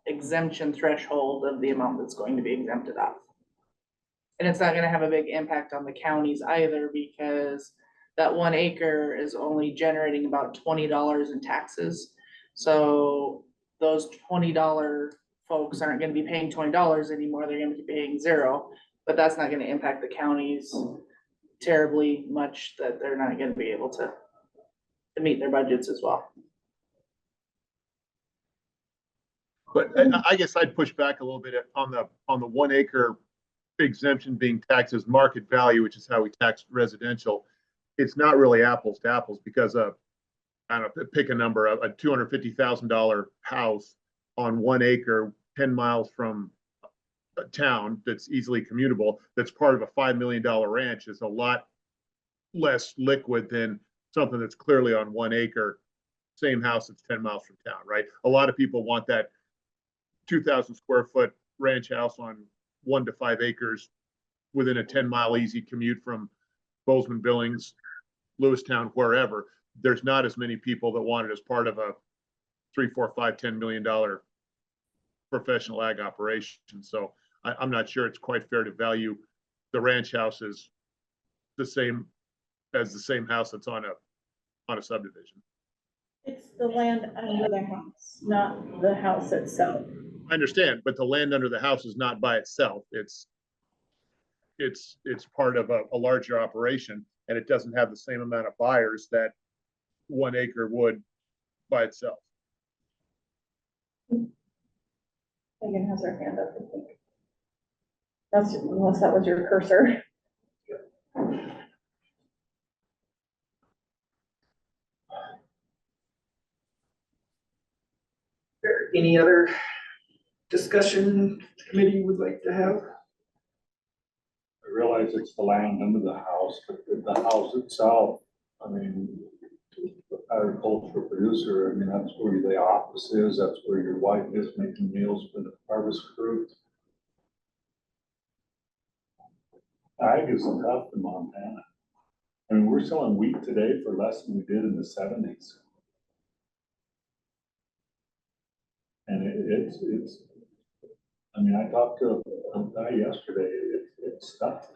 exemption threshold of the amount that's going to be exempted off. And it's not gonna have a big impact on the counties either, because that 1 acre is only generating about $20 in taxes. So those $20 folks aren't gonna be paying $20 anymore, they're gonna be paying 0. But that's not gonna impact the counties terribly much, that they're not gonna be able to meet their budgets as well. But I guess I'd push back a little bit on the 1 acre exemption being taxed as market value, which is how we tax residential. It's not really apples to apples, because I don't know, pick a number, a $250,000 house on 1 acre, 10 miles from a town that's easily commutable, that's part of a $5 million ranch, is a lot less liquid than something that's clearly on 1 acre, same house that's 10 miles from town, right? A lot of people want that 2,000 square foot ranch house on 1 to 5 acres within a 10-mile easy commute from Bozeman, Billings, Lewistown, wherever. There's not as many people that want it as part of a $3, $4, $5, $10 million professional ag operation. So I'm not sure it's quite fair to value the ranch house as the same house that's on a subdivision. It's the land under the house, not the house itself. I understand, but the land under the house is not by itself. It's part of a larger operation, and it doesn't have the same amount of buyers that 1 acre would by itself. Megan has her hand up, I think. That's, unless that was your cursor. Any other discussion the committee would like to have? I realize it's the land under the house, but the house itself, I mean, the agricultural producer, I mean, that's where the office is, that's where your wife is making meals for the harvest crew. Ag is tough in Montana. I mean, we're selling wheat today for less than we did in the 70s. And it's, I mean, I talked to a guy yesterday, it's tough.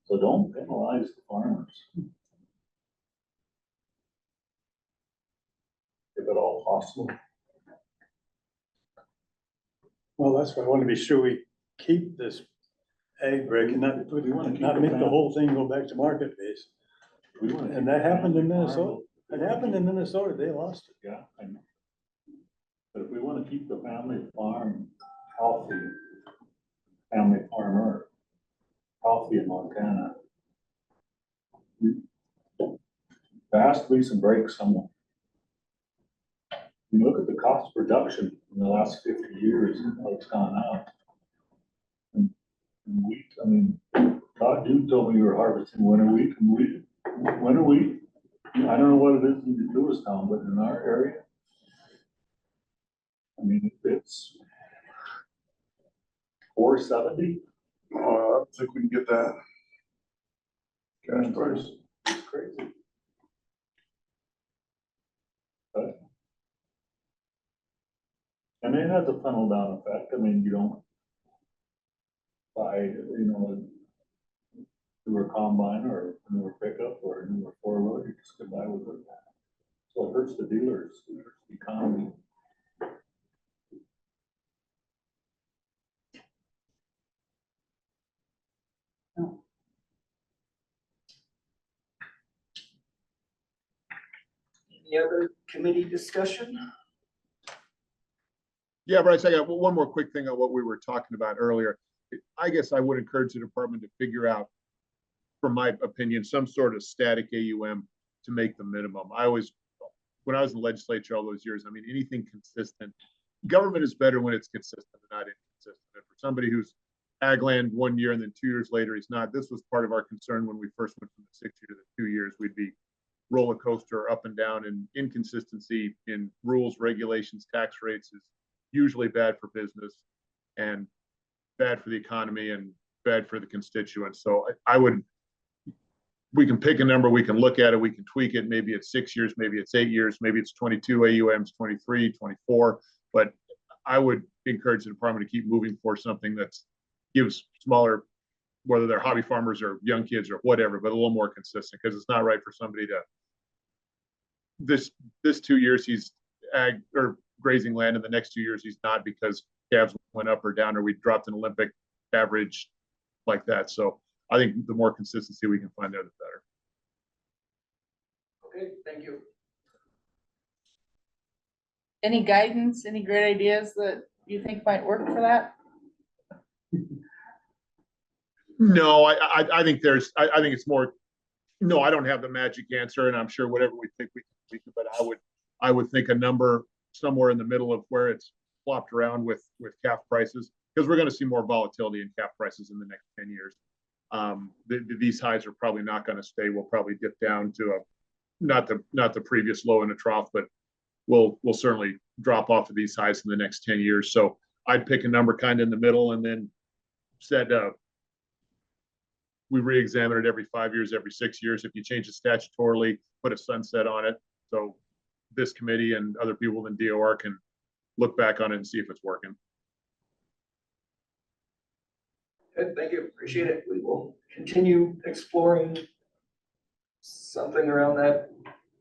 So don't penalize the farmers. If at all possible. Well, that's why I want to be sure we keep this ag break and not, not make the whole thing go back to market base. And that happened in Minnesota. It happened in Minnesota. They lost it. Yeah, I know. But if we wanna keep the family farm healthy, family farmer healthy in Montana, there has to be some breaks somewhere. You look at the cost of production in the last 50 years and how it's gone up. And wheat, I mean, God, you told me you were harvesting winter wheat and winter wheat. I don't know what it is in Lewistown, but in our area, I mean, it's 470. I think we can get that. Cash price. It's crazy. But, and it has a funnel down effect. I mean, you don't buy, you know, a newer combine or a newer pickup or a newer four-wheeler, you just get by with it. So it hurts the dealers, it hurts the economy. Any other committee discussion? Yeah, Bryce, I got one more quick thing on what we were talking about earlier. I guess I would encourage the department to figure out, from my opinion, some sort of static AUM to make the minimum. When I was in the legislature all those years, I mean, anything consistent. Government is better when it's consistent and not inconsistent. And for somebody who's ag land 1 year and then 2 years later, he's not. This was part of our concern when we first went from the 6 year to the 2 years. We'd be roller coaster up and down, and inconsistency in rules, regulations, tax rates is usually bad for business and bad for the economy and bad for the constituents. So we can pick a number, we can look at it, we can tweak it. Maybe it's 6 years, maybe it's 8 years, maybe it's 22 AUMs, 23, 24. But I would encourage the department to keep moving for something that gives smaller, whether they're hobby farmers or young kids or whatever, but a little more consistent, because it's not right for somebody to, this 2 years he's ag or grazing land, and the next 2 years he's not, because calves went up or down, or we dropped an Olympic average like that. So I think the more consistency we can find there, the better. Okay, thank you. Any guidance, any great ideas that you think might work for that? No, I think I think it's more, no, I don't have the magic answer, and I'm sure whatever we think we can, but I would think a number somewhere in the middle of where it's flopped around with calf prices, because we're going to see more volatility in calf prices in the next 10 years. These highs are probably not going to stay. We'll probably dip down to not the previous low in a trough, but we'll certainly drop off of these highs in the next 10 years. So I'd pick a number kind of in the middle, and then said we re-examine it every 5 years, every 6 years. If you change it statutorily, put a sunset on it, so this committee and other people in DOR can look back on it and see if it's working. Good, thank you, appreciate it. We will continue exploring something around that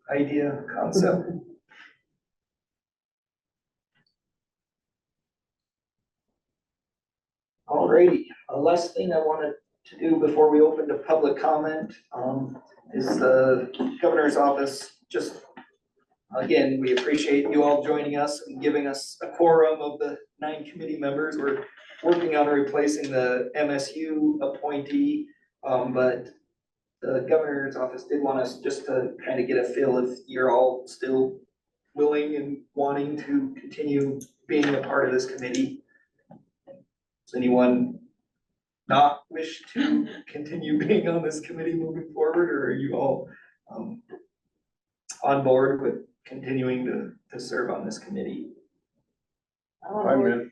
idea, concept. Alrighty, last thing I wanted to do before we open to public comment is the governor's office. Just again, we appreciate you all joining us and giving us a quorum of the 9 committee members. We're working on replacing the MSU appointee, but the governor's office did want us just to kind of get a feel if you're all still willing and wanting to continue being a part of this committee. Does anyone not wish to continue being on this committee moving forward, or are you all on board with continuing to serve on this committee? I'm in.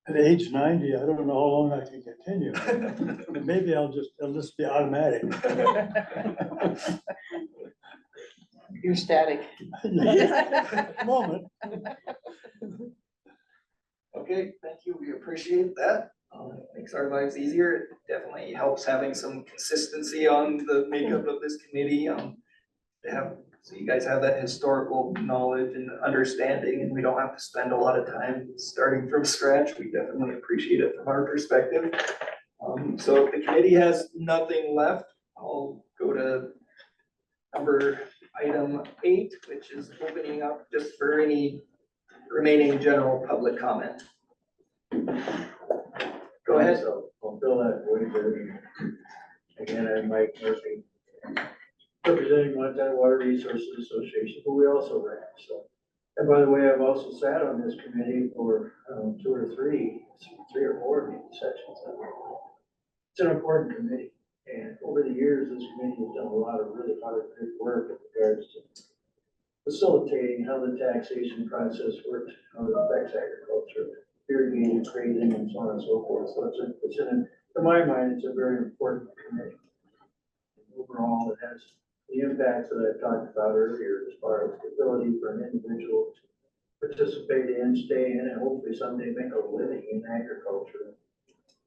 At age 90, I don't know how long I can continue. And maybe it'll just be automatic. You're static. At the moment. Okay, thank you. We appreciate that. It makes our lives easier. It definitely helps having some consistency on the makeup of this committee. To have So you guys have that historical knowledge and understanding, and we don't have to spend a lot of time starting from scratch. We definitely appreciate it from our perspective. So if the committee has nothing left, I'll go to item 8, which is opening up just for any remaining general public comment. Go ahead. So I'll fill that void there. Again, I'm Mike Murphy, representing Montana Water Resources Association, but we also ran, so. And by the way, I've also sat on this committee for 2 or 3 or 4 meeting sessions. It's an important committee, and over the years, this committee has done a lot of really hard, good work in regards to facilitating how the taxation process works, how it affects agriculture, irrigating, grazing, and so on and so forth. So to my mind, it's a very important committee. Overall, it has the impacts that I talked about earlier as far as the ability for an individual to participate in, stay in, and hopefully someday make a living in agriculture.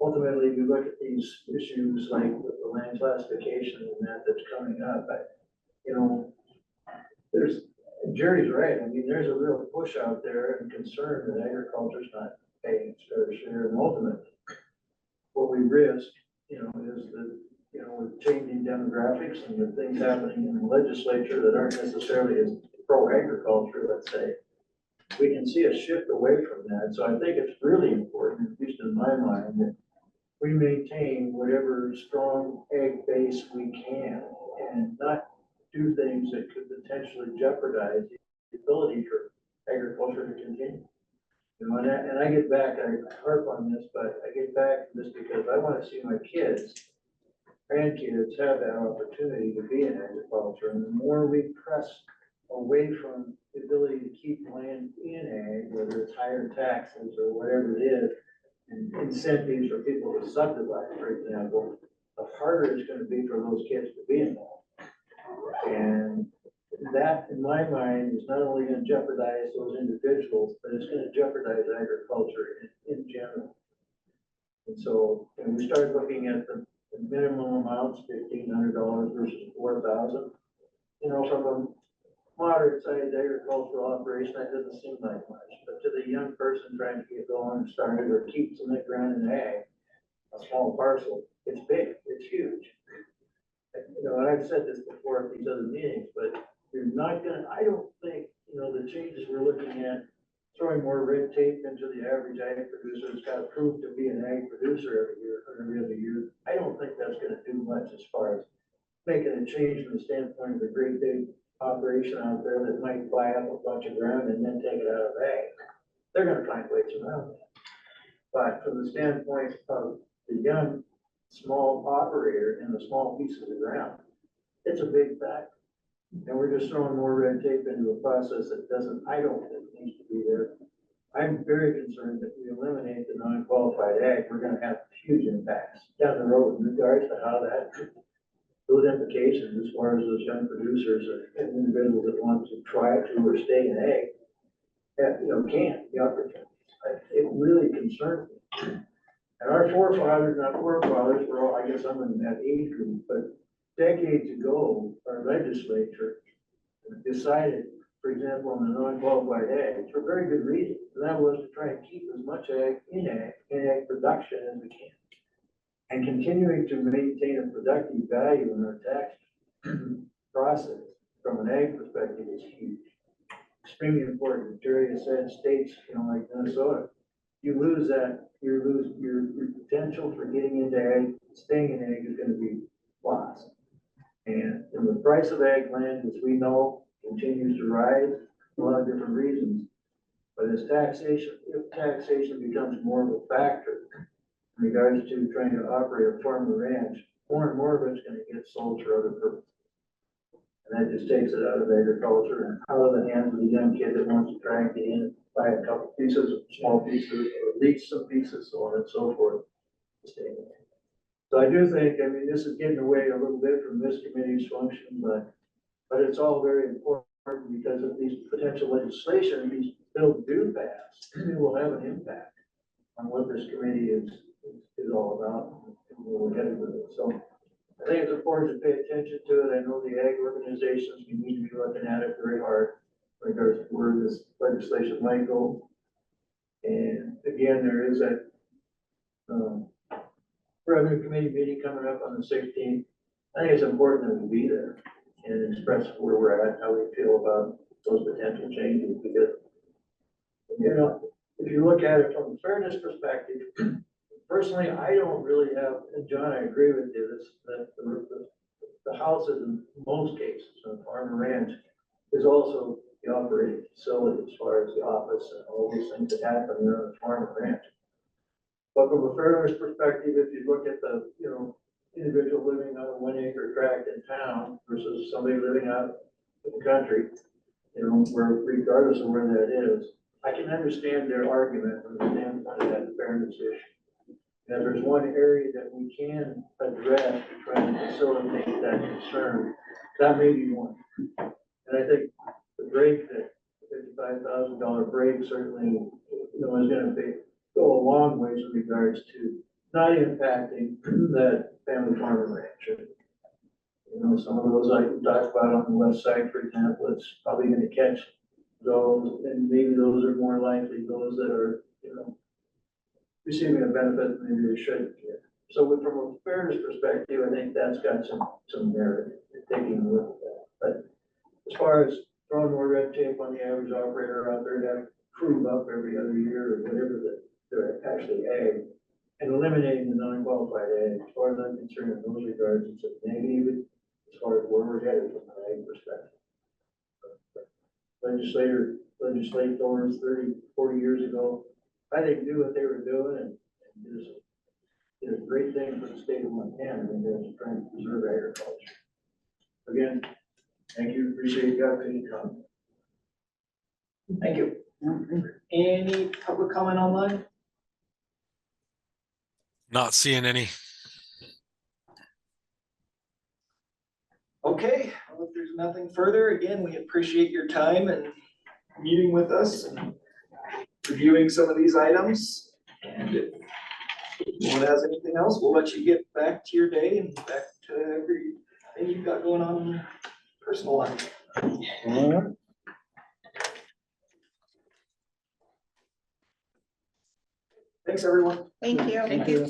Ultimately, if you look at these issues like with the land classification and that's coming up, Jerry's right. I mean, there's a real push out there and concern that agriculture's not paying its fair share, and ultimately, what we risk, is that, with changing demographics and the things happening in the legislature that aren't necessarily as pro-agriculture, let's say, we can see a shift away from that. So I think it's really important, at least in my mind, that we maintain whatever strong ag base we can and not do things that could potentially jeopardize the ability for agriculture to continue. And I get back, I harp on this, but I get back to this because I want to see my kids, grandkids have that opportunity to be in agriculture. And the more we press away from the ability to keep land in ag, whether it's higher taxes or whatever it is, and incentives for people to subdivide, for example, the harder it's going to be for those kids to be involved. And that, in my mind, is not only going to jeopardize those individuals, but it's going to jeopardize agriculture in general. And so, when we start looking at the minimum amounts, $1,500 versus $4,000, from a moderate-sized agricultural operation, that doesn't seem like much. But to the young person trying to get going and started or keep some of the ground in ag, a small parcel, it's big, it's huge. And I've said this before at these other meetings, but you're not gonna, I don't think, the changes we're looking at, throwing more red tape into the average ag producer who's got to prove to be an ag producer every other year. I don't think that's gonna do much as far as making a change from the standpoint of a great big operation out there that might buy up a bunch of ground and then take it out of ag. They're gonna find ways around that. But from the standpoint of the young, small operator in the small pieces of ground, it's a big factor. And we're just throwing more red tape into a process that I don't think needs to be there. I'm very concerned that we eliminate the non-qualified ag, we're gonna have huge impacts down the road in regards to how those implications as far as those young producers and individuals that want to try to or stay in ag, can't, the opportunities. It really concerns me. And our forefathers, were all, I guess I'm in that age group, but decades ago, our legislature decided, for example, on the non-qualified ag, for very good reason. And that was to try and keep as much ag in ag production as we can. And continuing to maintain a productive value in our tax process from an ag perspective is huge. Extremely important. Jerry has said states, like Minnesota, you lose that, you lose your potential for getting into ag, staying in ag is going to be lost. And the price of ag land, which we know continues to rise for a lot of different reasons. But as if taxation becomes more of a factor in regards to trying to operate a farm or ranch, more and more of it's going to get sold for other purposes. And that just takes it out of agriculture and out of the hands of the young kid that wants to try and get in, buy a couple pieces, small pieces, or lease some pieces, so on and so forth. So I do think, this is getting away a little bit from this committee's function, but it's all very important because of these potential legislation, these bills do pass, it will have an impact on what this committee is all about and where we're headed with it. So I think it's important to pay attention to it. I know the ag organizations, we need to be looking at it very hard, in regards to where this legislation might go. And again, there is that, revenue committee meeting coming up on the 16th. I think it's important that we be there and express where we're at, how we feel about those potential changes, because, you know, if you look at it from a fairness perspective, personally, I don't really have, and John, I agree with you, that the houses in most cases, on farm and ranch, is also the operating facility as far as the office and all those things that happen there on the farm and ranch. But from a fairness perspective, if you look at the, you know, individual living on a 1 acre tract in town versus somebody living out in the country, you know, where regardless of where that is, I can understand their argument from the standpoint of that fairness issue. And if there's one area that we can address to try and facilitate that concern, that may be one. And I think the break, that $55,000 break certainly, you know, is gonna go a long ways in regards to not impacting that family farm and ranch. You know, some of those I can talk about on the west side, for example, it's probably gonna catch those, and maybe those are more likely those that are, you know, receiving a benefit maybe they shouldn't get. So from a fairness perspective, I think that's got some merit in taking a look at that. But as far as throwing more red tape on the average operator out there to prove up every other year or whatever that they're actually ag, and eliminating the non-qualified ag, as far as I'm concerned in those regards, it's a negative as far as where we're headed from an ag perspective. Legislators 30, 40 years ago, I think knew what they were doing and did a great thing for the state of Montana. I think they're trying to preserve agriculture. Again, thank you, appreciate the opportunity to come. Thank you. Any public comment online? Not seeing any. Okay, well, if there's nothing further, again, we appreciate your time and meeting with us and reviewing some of these items. And if no one has anything else, we'll let you get back to your day and back to everything you've got going on in your personal life. All right. Thanks, everyone. Thank you. Thank you.